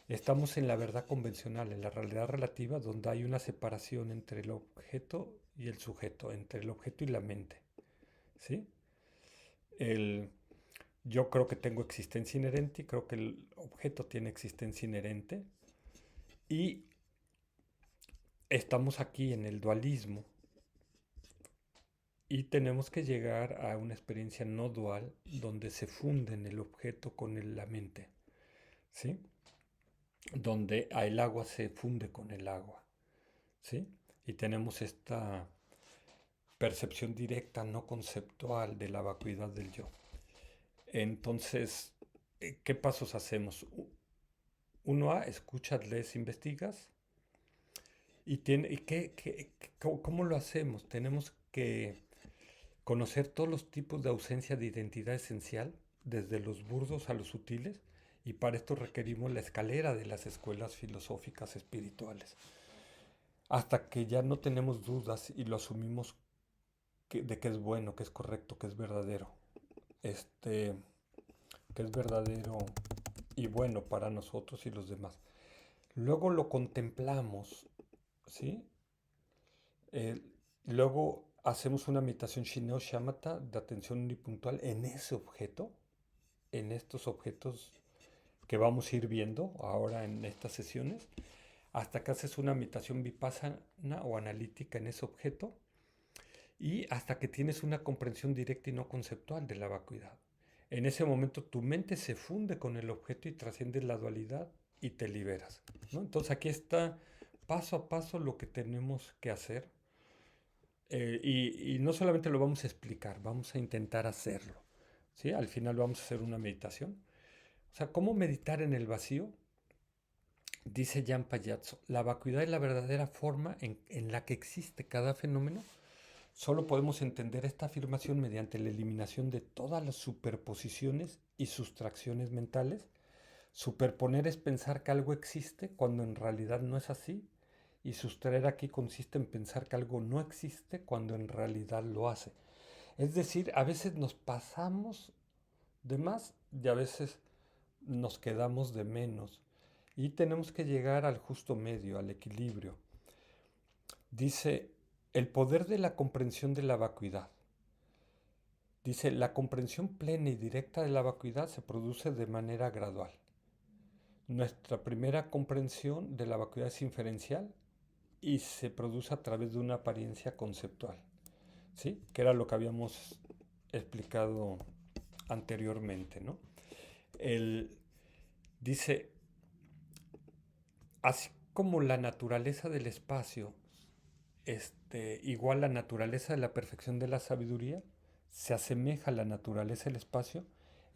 Speaker 1: estamos en la verdad convencional, en la realidad relativa, donde hay una separación entre el objeto y el sujeto, entre el objeto y la mente, ¿sí? El, yo creo que tengo existencia inherente y creo que el objeto tiene existencia inherente. Y estamos aquí en el dualismo y tenemos que llegar a una experiencia no dual donde se funden el objeto con la mente, ¿sí? Donde el agua se funde con el agua, ¿sí? Y tenemos esta percepción directa, no conceptual de la vacuidad del yo. Entonces, ¿qué pasos hacemos? Uno A, escuchas, lees, investigas. ¿Cómo lo hacemos? Tenemos que conocer todos los tipos de ausencia de identidad esencial, desde los burdos a los sutiles, y para esto requerimos la escalera de las escuelas filosóficas espirituales. Hasta que ya no tenemos dudas y lo asumimos de que es bueno, que es correcto, que es verdadero. Este, que es verdadero y bueno para nosotros y los demás. Luego lo contemplamos, ¿sí? Eh, luego hacemos una meditación Shineo Shamatha de atención unipuntual en ese objeto, en estos objetos que vamos a ir viendo ahora en estas sesiones, hasta que haces una meditación vipassana o analítica en ese objeto y hasta que tienes una comprensión directa y no conceptual de la vacuidad. En ese momento tu mente se funde con el objeto y trasciende la dualidad y te liberas, ¿no? Entonces aquí está paso a paso lo que tenemos que hacer. Y no solamente lo vamos a explicar, vamos a intentar hacerlo, ¿sí? Al final vamos a hacer una meditación. O sea, ¿cómo meditar en el vacío? Dice Jan Payazzo, la vacuidad es la verdadera forma en la que existe cada fenómeno. Solo podemos entender esta afirmación mediante la eliminación de todas las superposiciones y sustracciones mentales. Superponer es pensar que algo existe cuando en realidad no es así, y sustraer aquí consiste en pensar que algo no existe cuando en realidad lo hace. Es decir, a veces nos pasamos de más y a veces nos quedamos de menos. Y tenemos que llegar al justo medio, al equilibrio. Dice, el poder de la comprensión de la vacuidad. Dice, la comprensión plena y directa de la vacuidad se produce de manera gradual. Nuestra primera comprensión de la vacuidad es inferencial y se produce a través de una apariencia conceptual, ¿sí? Que era lo que habíamos explicado anteriormente, ¿no? Él dice, así como la naturaleza del espacio, igual la naturaleza de la perfección de la sabiduría, se asemeja a la naturaleza del espacio,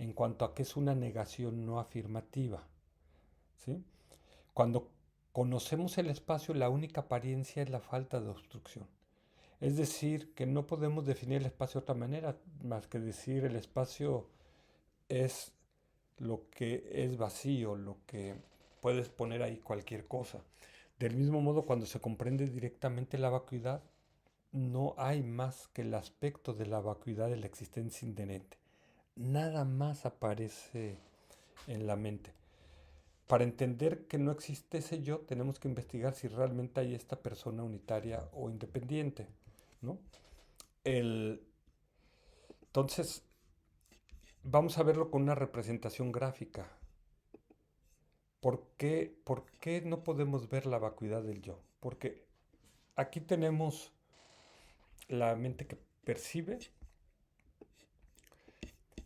Speaker 1: en cuanto a que es una negación no afirmativa, ¿sí? Cuando conocemos el espacio, la única apariencia es la falta de obstrucción. Es decir, que no podemos definir el espacio de otra manera, más que decir el espacio es lo que es vacío, lo que puedes poner ahí cualquier cosa. Del mismo modo, cuando se comprende directamente la vacuidad, no hay más que el aspecto de la vacuidad de la existencia inherente. Nada más aparece en la mente. Para entender que no existe ese yo, tenemos que investigar si realmente hay esta persona unitaria o independiente, ¿no? El, entonces, vamos a verlo con una representación gráfica. ¿Por qué no podemos ver la vacuidad del yo? Porque aquí tenemos la mente que percibe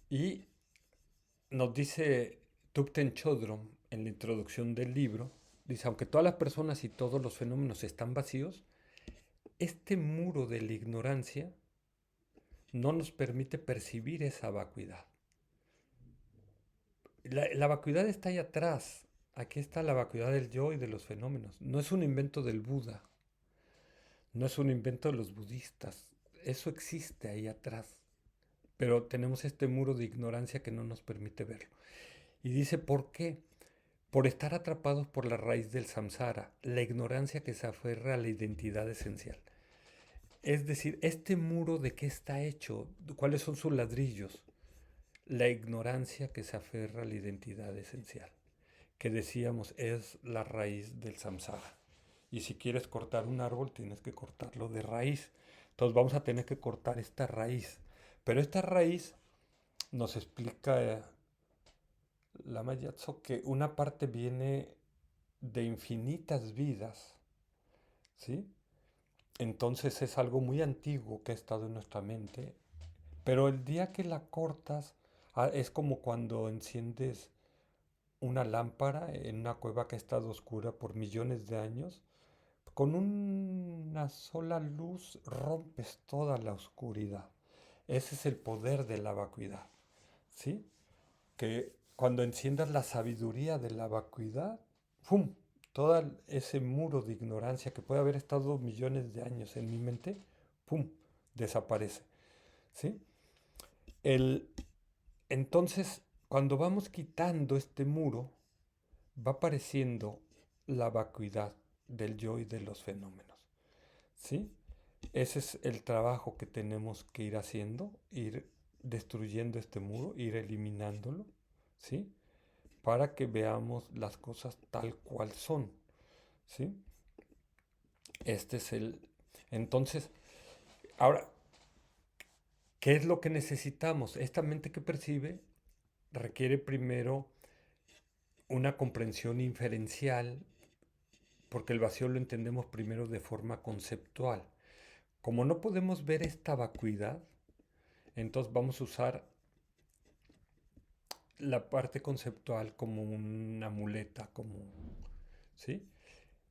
Speaker 1: y nos dice Thupten Chodron en la introducción del libro, dice, aunque todas las personas y todos los fenómenos están vacíos, este muro de la ignorancia no nos permite percibir esa vacuidad. La vacuidad está ahí atrás. Aquí está la vacuidad del yo y de los fenómenos. No es un invento del Buda, no es un invento de los budistas. Eso existe ahí atrás. Pero tenemos este muro de ignorancia que no nos permite verlo. Y dice, ¿por qué? Por estar atrapados por la raíz del samsara, la ignorancia que se aferra a la identidad esencial. Es decir, este muro de qué está hecho, cuáles son sus ladrillos, la ignorancia que se aferra a la identidad esencial, que decíamos es la raíz del samsara. Y si quieres cortar un árbol, tienes que cortarlo de raíz. Entonces vamos a tener que cortar esta raíz. Pero esta raíz nos explica Lama Yatso que una parte viene de infinitas vidas, ¿sí? Entonces es algo muy antiguo que ha estado en nuestra mente, pero el día que la cortas, es como cuando enciendes una lámpara en una cueva que ha estado oscura por millones de años. Con una sola luz rompes toda la oscuridad. Ese es el poder de la vacuidad, ¿sí? Que cuando enciendas la sabiduría de la vacuidad, ¡pum! Todo ese muro de ignorancia que puede haber estado millones de años en mi mente, ¡pum! Desaparece, ¿sí? El, entonces, cuando vamos quitando este muro, va apareciendo la vacuidad del yo y de los fenómenos, ¿sí? Ese es el trabajo que tenemos que ir haciendo, ir destruyendo este muro, ir eliminándolo, ¿sí? Para que veamos las cosas tal cual son, ¿sí? Este es el... Entonces, ahora, ¿qué es lo que necesitamos? Esta mente que percibe requiere primero una comprensión inferencial, porque el vacío lo entendemos primero de forma conceptual. Como no podemos ver esta vacuidad, entonces vamos a usar la parte conceptual como una muleta, como, ¿sí?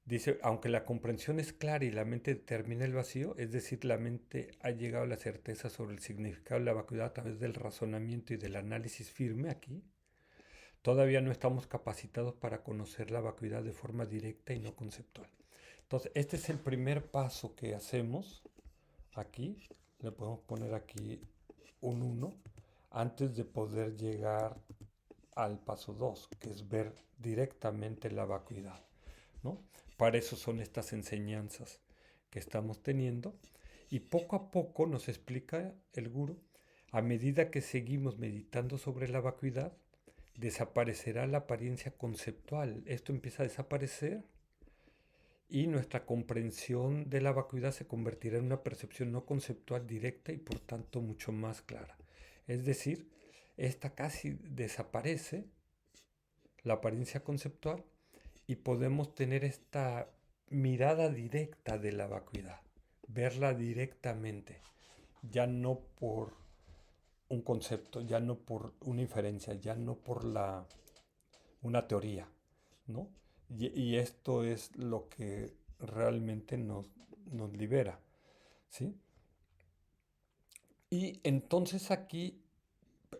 Speaker 1: Dice, aunque la comprensión es clara y la mente determina el vacío, es decir, la mente ha llegado a la certeza sobre el significado de la vacuidad a través del razonamiento y del análisis firme aquí, todavía no estamos capacitados para conocer la vacuidad de forma directa y no conceptual. Entonces, este es el primer paso que hacemos aquí. Le podemos poner aquí un 1 antes de poder llegar al paso 2, que es ver directamente la vacuidad, ¿no? Para eso son estas enseñanzas que estamos teniendo y poco a poco nos explica el gurú, a medida que seguimos meditando sobre la vacuidad, desaparecerá la apariencia conceptual. Esto empieza a desaparecer y nuestra comprensión de la vacuidad se convertirá en una percepción no conceptual directa y por tanto mucho más clara. Es decir, esta casi desaparece, la apariencia conceptual, y podemos tener esta mirada directa de la vacuidad, verla directamente, ya no por un concepto, ya no por una inferencia, ya no por una teoría, ¿no? Y esto es lo que realmente nos libera, ¿sí? Y entonces aquí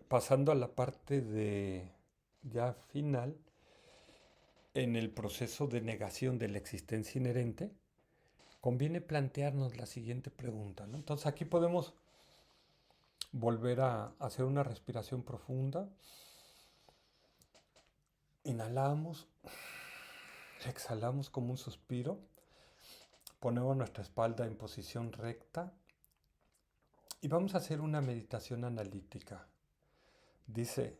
Speaker 1: pasando a la parte de ya final, en el proceso de negación de la existencia inherente, conviene plantearnos la siguiente pregunta, ¿no? Entonces aquí podemos volver a hacer una respiración profunda. Inhalamos, exhalamos como un suspiro, ponemos nuestra espalda en posición recta y vamos a hacer una meditación analítica. Dice,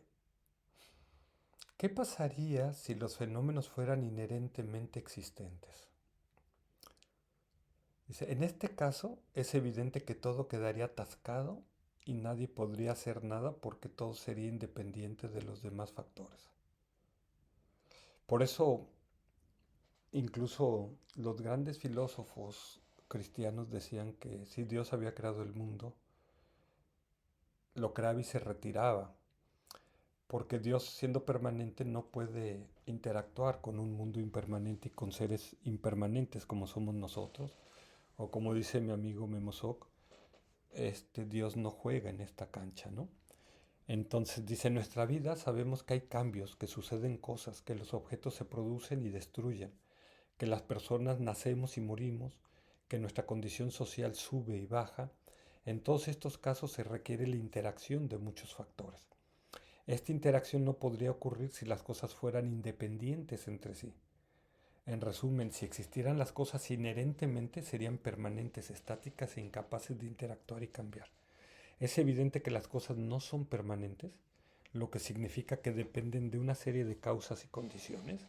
Speaker 1: ¿qué pasaría si los fenómenos fueran inherentemente existentes? Dice, en este caso es evidente que todo quedaría atascado y nadie podría hacer nada porque todo sería independiente de los demás factores. Por eso, incluso los grandes filósofos cristianos decían que si Dios había creado el mundo, lo creaba y se retiraba, porque Dios, siendo permanente, no puede interactuar con un mundo impermanente y con seres impermanentes como somos nosotros, o como dice mi amigo Memosok, Dios no juega en esta cancha, ¿no? Entonces dice, en nuestra vida sabemos que hay cambios, que suceden cosas, que los objetos se producen y destruyen, que las personas nacemos y morimos, que nuestra condición social sube y baja. En todos estos casos se requiere la interacción de muchos factores. Esta interacción no podría ocurrir si las cosas fueran independientes entre sí. En resumen, si existieran las cosas inherentemente serían permanentes, estáticas e incapaces de interactuar y cambiar. Es evidente que las cosas no son permanentes, lo que significa que dependen de una serie de causas y condiciones.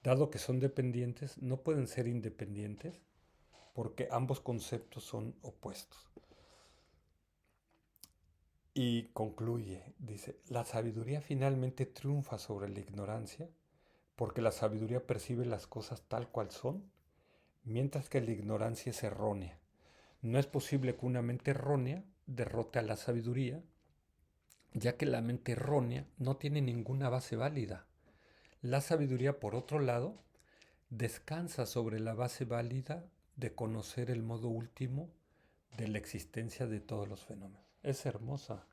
Speaker 1: Dado que son dependientes, no pueden ser independientes porque ambos conceptos son opuestos. Y concluye, dice, la sabiduría finalmente triunfa sobre la ignorancia porque la sabiduría percibe las cosas tal cual son, mientras que la ignorancia es errónea. No es posible que una mente errónea derrote a la sabiduría, ya que la mente errónea no tiene ninguna base válida. La sabiduría, por otro lado, descansa sobre la base válida de conocer el modo último de la existencia de todos los fenómenos. Es hermosa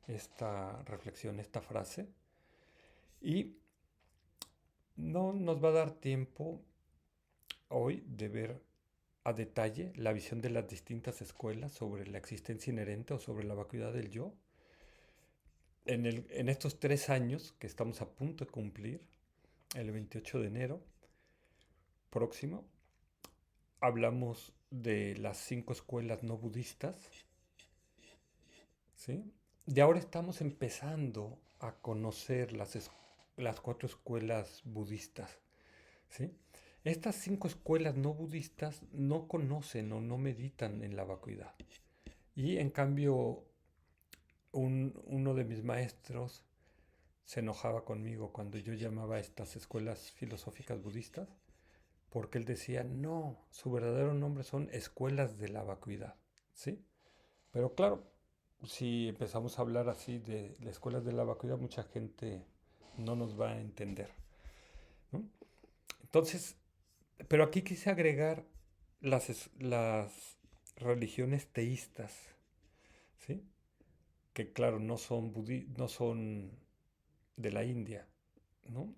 Speaker 1: esta reflexión, esta frase, y no nos va a dar tiempo hoy de ver a detalle la visión de las distintas escuelas sobre la existencia inherente o sobre la vacuidad del yo. En estos 3 años que estamos a punto de cumplir, el 28 de enero próximo, hablamos de las 5 escuelas no budistas, ¿sí? Y ahora estamos empezando a conocer las 4 escuelas budistas, ¿sí? Estas 5 escuelas no budistas no conocen o no meditan en la vacuidad. Y en cambio, uno de mis maestros se enojaba conmigo cuando yo llamaba a estas escuelas filosóficas budistas, porque él decía, no, su verdadero nombre son escuelas de la vacuidad, ¿sí? Pero claro, si empezamos a hablar así de las escuelas de la vacuidad, mucha gente no nos va a entender, ¿no? Entonces, pero aquí quise agregar las religiones teístas, ¿sí? Que claro, no son de la India, ¿no?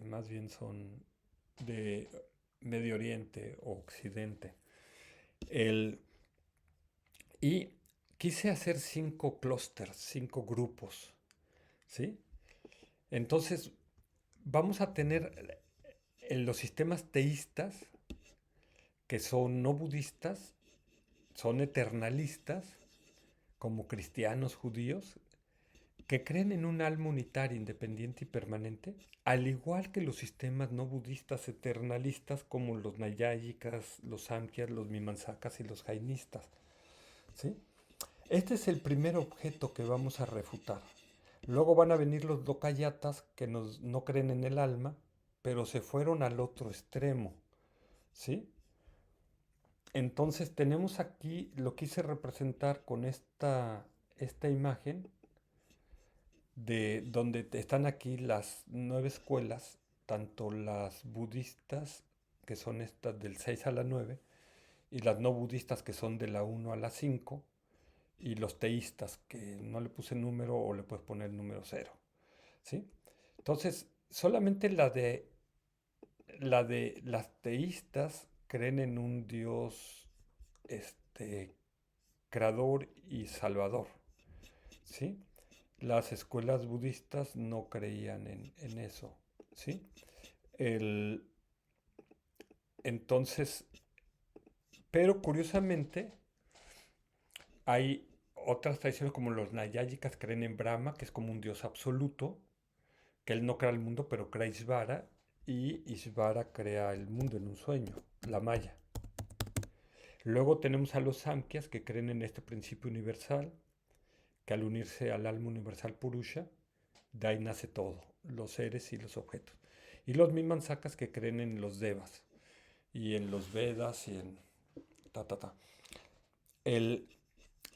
Speaker 1: Más bien son de Medio Oriente o Occidente. El, y quise hacer 5 clústeres, 5 grupos, ¿sí? Entonces, vamos a tener en los sistemas teístas, que son no budistas, son eternalistas, como cristianos, judíos, que creen en un alma unitaria, independiente y permanente, al igual que los sistemas no budistas eternalistas como los nayáyicas, los samkhyas, los mimamsakas y los jainistas, ¿sí? Este es el primer objeto que vamos a refutar. Luego van a venir los dokayatas que no creen en el alma, pero se fueron al otro extremo, ¿sí? Entonces tenemos aquí, lo quise representar con esta imagen de donde están aquí las 9 escuelas, tanto las budistas, que son estas del 6 a la 9, y las no budistas, que son de la 1 a la 5, y los teístas, que no le puse número o le puedes poner número cero, ¿sí? Entonces, solamente la de las teístas creen en un Dios, este, creador y salvador, ¿sí? Las escuelas budistas no creían en eso, ¿sí? El, entonces, pero curiosamente, hay otras tradiciones como los nayáyicas creen en Brahma, que es como un dios absoluto, que él no crea el mundo, pero crea Isvara, y Isvara crea el mundo en un sueño, la Maya. Luego tenemos a los Samkhyas que creen en este principio universal, que al unirse al alma universal Purusha, de ahí nace todo, los seres y los objetos. Y los Mimamsakas que creen en los Devas, y en los Vedas, y en ta, ta, ta. El,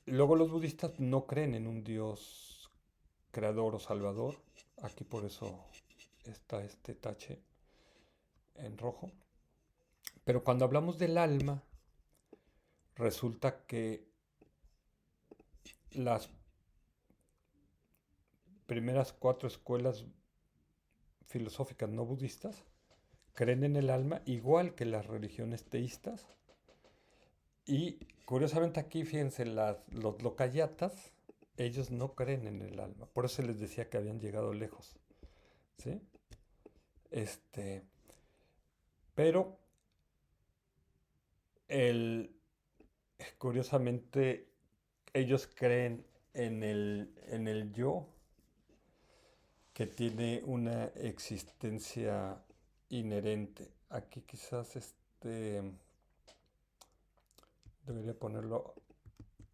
Speaker 1: Luego los budistas no creen en un dios creador o salvador. Aquí por eso está este tache en rojo. Pero cuando hablamos del alma, resulta que las primeras cuatro escuelas filosóficas no budistas creen en el alma igual que las religiones teístas. Y curiosamente aquí, fíjense, los lokayatas, ellos no creen en el alma. Por eso les decía que habían llegado lejos. ¿Sí? Este, pero el, curiosamente ellos creen en el yo que tiene una existencia inherente. Aquí quizás debería ponerlo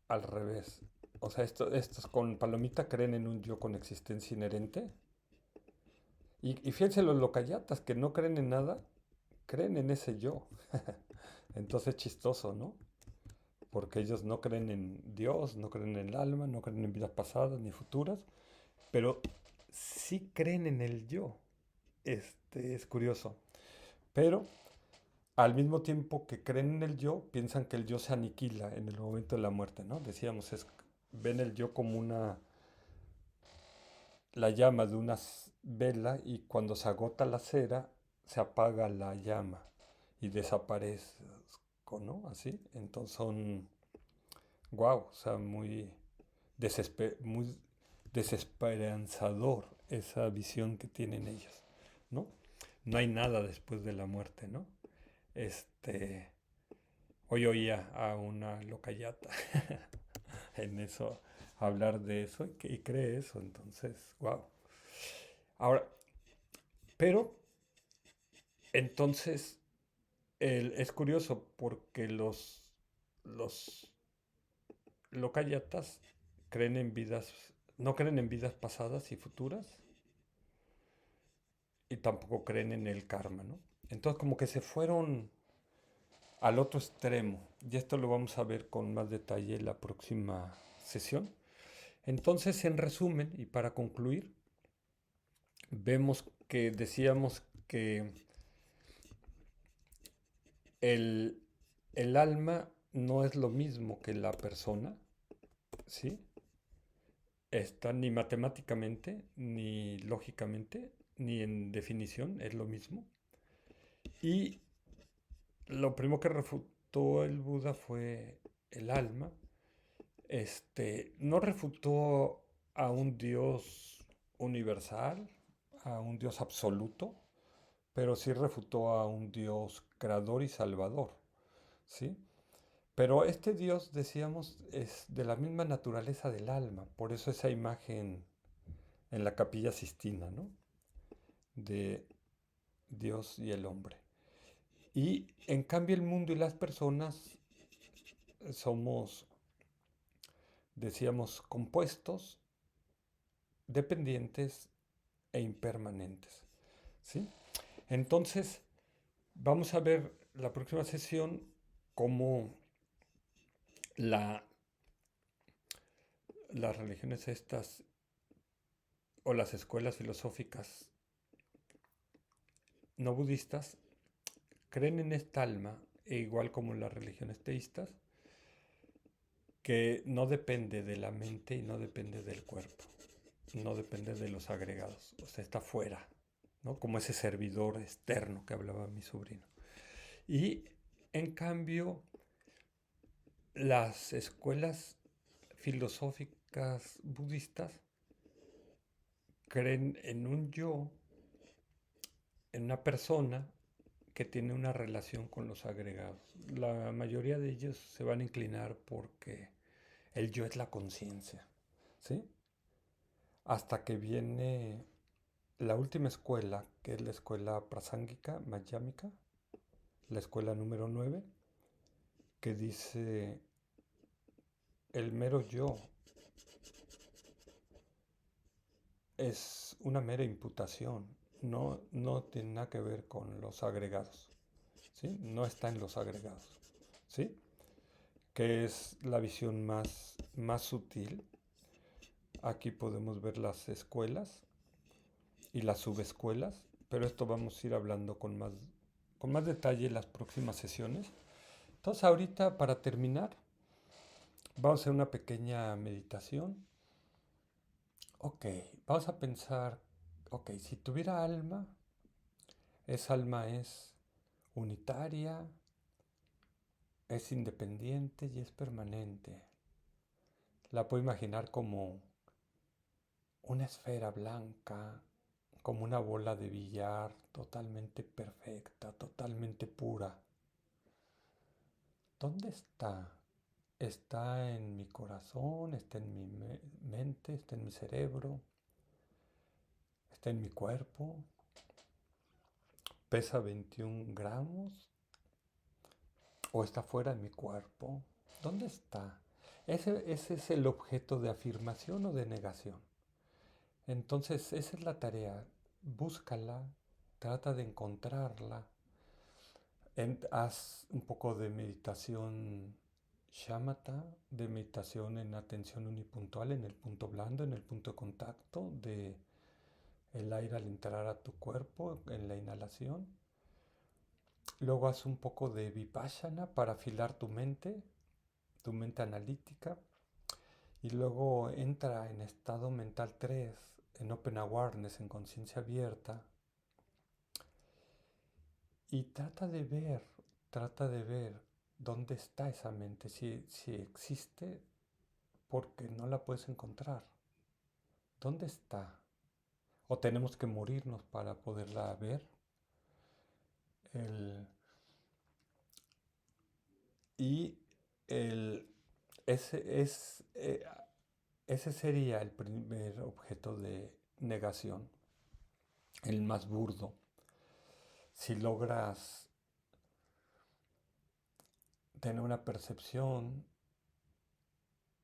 Speaker 1: al revés. O sea, estos con palomita creen en un yo con existencia inherente. Y fíjense los locayatas que no creen en nada, creen en ese yo. Entonces chistoso, ¿no? Porque ellos no creen en Dios, no creen en el alma, no creen en vidas pasadas ni futuras, pero sí creen en el yo. Es curioso. Pero al mismo tiempo que creen en el yo, piensan que el yo se aniquila en el momento de la muerte, ¿no? Decíamos, ven el yo como la llama de una vela y cuando se agota la cera, se apaga la llama y desaparece, ¿no? Así. Entonces son, wow, o sea, muy desesperanzador esa visión que tienen ellos, ¿no? No hay nada después de la muerte, ¿no? Este, Hoy oía a una locayata en eso, hablar de eso y cree eso, entonces, wow. Ahora, pero entonces es curioso porque los locayatas creen en vidas, no creen en vidas pasadas y futuras y tampoco creen en el karma, ¿no? Entonces como que se fueron al otro extremo y esto lo vamos a ver con más detalle en la próxima sesión. Entonces, en resumen y para concluir, vemos que decíamos que el, el alma no es lo mismo que la persona, ¿sí? Está ni matemáticamente, ni lógicamente, ni en definición, es lo mismo. Y lo primero que refutó el Buda fue el alma. No refutó a un Dios universal, a un Dios absoluto, pero sí refutó a un Dios creador y salvador, ¿sí? Pero este Dios, decíamos, es de la misma naturaleza del alma, por eso esa imagen en la Capilla Sistina, ¿no? De Dios y el hombre. Y en cambio el mundo y las personas somos, decíamos, compuestos, dependientes e impermanentes, ¿sí? Entonces, vamos a ver la próxima sesión cómo la, las religiones estas o las escuelas filosóficas no budistas creen en esta alma, e igual como las religiones teístas, que no depende de la mente y no depende del cuerpo, no depende de los agregados, o sea, está fuera, ¿no? Como ese servidor externo que hablaba mi sobrino. Y en cambio, las escuelas filosóficas budistas creen en un yo, en una persona que tiene una relación con los agregados. La mayoría de ellos se van a inclinar porque el yo es la conciencia, ¿sí? Hasta que viene la última escuela, que es la escuela prasángika, mayámica, la escuela número 9, que dice el mero yo es una mera imputación, no tiene nada que ver con los agregados, ¿sí? No está en los agregados, ¿sí? Que es la visión más sutil. Aquí podemos ver las escuelas y las subescuelas, pero esto vamos a ir hablando con más detalle en las próximas sesiones. Entonces ahorita para terminar, vamos a hacer una pequeña meditación. Ok, vamos a pensar, ok, si tuviera alma, esa alma es unitaria, es independiente y es permanente. La puedo imaginar como una esfera blanca, como una bola de billar totalmente perfecta, totalmente pura. ¿Dónde está? ¿Está en mi corazón? ¿Está en mi mente? ¿Está en mi cerebro? ¿Está en mi cuerpo? ¿Pesa 21 gramos? ¿O está fuera de mi cuerpo? ¿Dónde está? Ese es el objeto de afirmación o de negación. Entonces, esa es la tarea. Búscala, trata de encontrarla. Haz un poco de meditación shamatha, de meditación en atención unipuntual, en el punto blando, en el punto de contacto de el aire al entrar a tu cuerpo, en la inhalación. Luego haz un poco de vipassana para afilar tu mente analítica. Y luego entra en estado mental 3 en Open Awareness, en conciencia abierta. Y trata de ver dónde está esa mente, si existe, porque no la puedes encontrar. ¿Dónde está? ¿O tenemos que morirnos para poderla ver? El, y el, ese, es, ese sería el primer objeto de negación, el más burdo. Si logras tener una percepción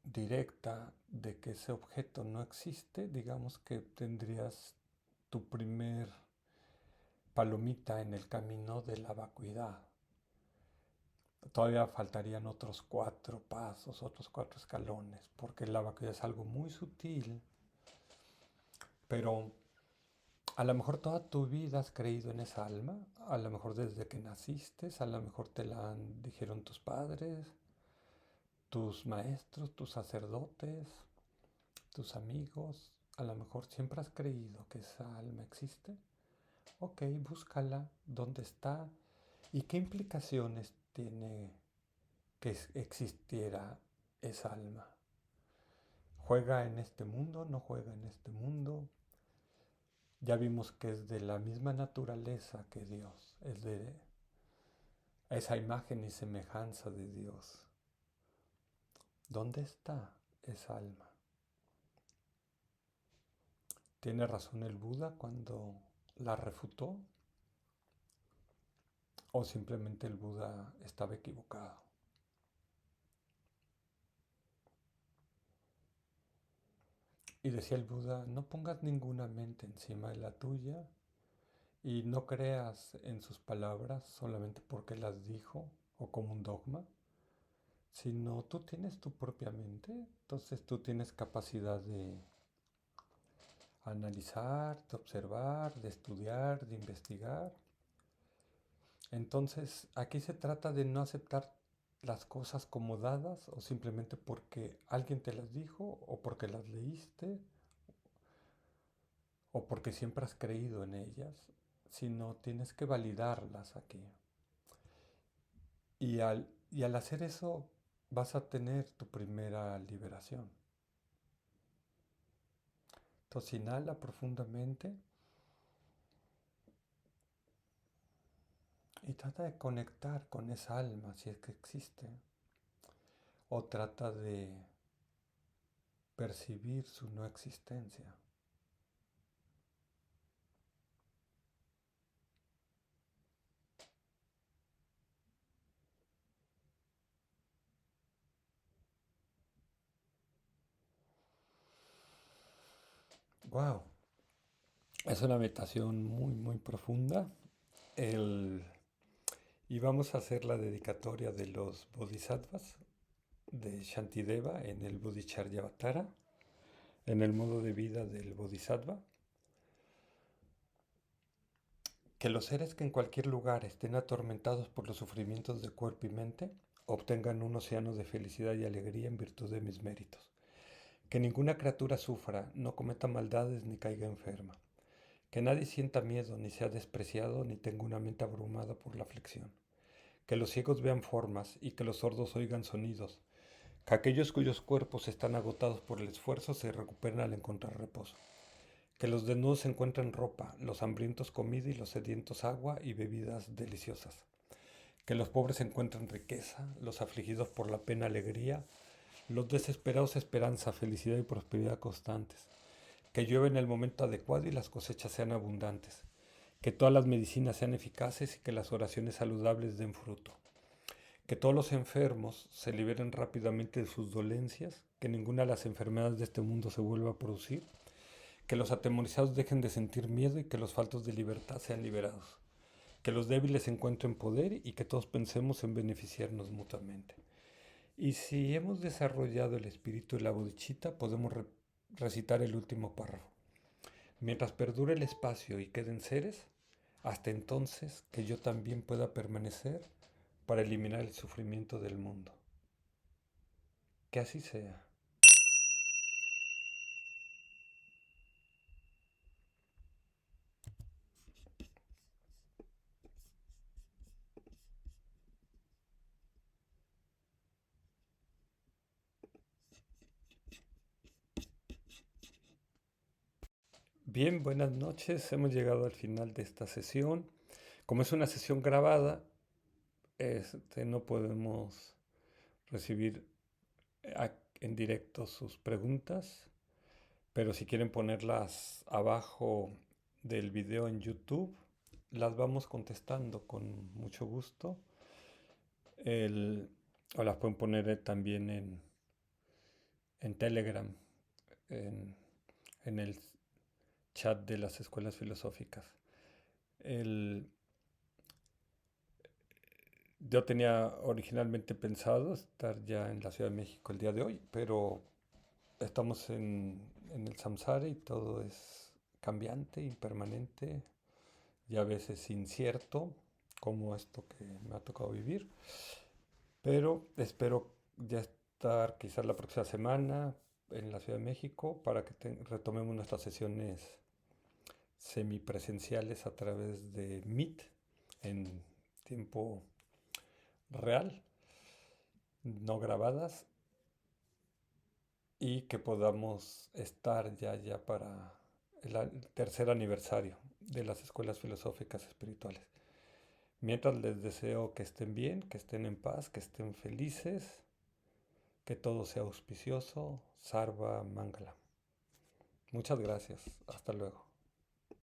Speaker 1: directa de que ese objeto no existe, digamos que tendrías tu primer palomita en el camino de la vacuidad. Todavía faltarían otros 4 pasos, otros 4 escalones, porque la vacuidad es algo muy sutil, pero a lo mejor toda tu vida has creído en esa alma, a lo mejor desde que naciste, a lo mejor te la dijeron tus padres, tus maestros, tus sacerdotes, tus amigos, a lo mejor siempre has creído que esa alma existe. Ok, búscala, dónde está y qué implicaciones tiene que existiera esa alma. ¿Juega en este mundo? ¿No juega en este mundo? Ya vimos que es de la misma naturaleza que Dios, es de esa imagen y semejanza de Dios. ¿Dónde está esa alma? ¿Tiene razón el Buda cuando la refutó? ¿O simplemente el Buda estaba equivocado? Y decía el Buda, no pongas ninguna mente encima de la tuya y no creas en sus palabras solamente porque las dijo o como un dogma, sino tú tienes tu propia mente, entonces tú tienes capacidad de analizar, de observar, de estudiar, de investigar. Entonces aquí se trata de no aceptar las cosas como dadas o simplemente porque alguien te las dijo o porque las leíste o porque siempre has creído en ellas, sino tienes que validarlas aquí. Y al hacer eso vas a tener tu primera liberación. Entonces inhala profundamente y trata de conectar con esa alma si es que existe. O trata de percibir su no existencia. Wow, es una meditación muy, muy profunda. El, y vamos a hacer la dedicatoria de los bodhisattvas de Shantideva en el Bodhicharyavatara, en el modo de vida del bodhisattva. Que los seres que en cualquier lugar estén atormentados por los sufrimientos de cuerpo y mente obtengan un océano de felicidad y alegría en virtud de mis méritos. Que ninguna criatura sufra, no cometa maldades ni caiga enferma. Que nadie sienta miedo, ni sea despreciado, ni tenga una mente abrumada por la aflicción. Que los ciegos vean formas y que los sordos oigan sonidos. Que aquellos cuyos cuerpos están agotados por el esfuerzo se recuperen al encontrar reposo. Que los desnudos encuentren ropa, los hambrientos comida y los sedientos agua y bebidas deliciosas. Que los pobres encuentren riqueza, los afligidos por la pena alegría, los desesperados esperanza, felicidad y prosperidad constantes. Que llueva en el momento adecuado y las cosechas sean abundantes. Que todas las medicinas sean eficaces y que las oraciones saludables den fruto. Que todos los enfermos se liberen rápidamente de sus dolencias, que ninguna de las enfermedades de este mundo se vuelva a producir, que los atemorizados dejen de sentir miedo y que los faltos de libertad sean liberados, que los débiles encuentren poder y que todos pensemos en beneficiarnos mutuamente. Y si hemos desarrollado el espíritu de la bodhicitta, podemos recitar el último párrafo. Mientras perdure el espacio y queden seres, hasta entonces que yo también pueda permanecer para eliminar el sufrimiento del mundo. Que así sea. Bien, buenas noches. Hemos llegado al final de esta sesión. Como es una sesión grabada, no podemos recibir en directo sus preguntas, pero si quieren ponerlas abajo del video en YouTube, las vamos contestando con mucho gusto. El, o las pueden poner también en Telegram, en, en el chat de las escuelas filosóficas. El, yo tenía originalmente pensado estar ya en la Ciudad de México el día de hoy, pero estamos en el samsara y todo es cambiante, impermanente y a veces incierto, como esto que me ha tocado vivir. Pero espero ya estar quizás la próxima semana en la Ciudad de México para que retomemos nuestras sesiones semipresenciales a través de Meet en tiempo real, no grabadas, y que podamos estar ya para el tercer aniversario de las escuelas filosóficas espirituales. Mientras les deseo que estén bien, que estén en paz, que estén felices, que todo sea auspicioso. Sarva Mangala. Muchas gracias. Hasta luego.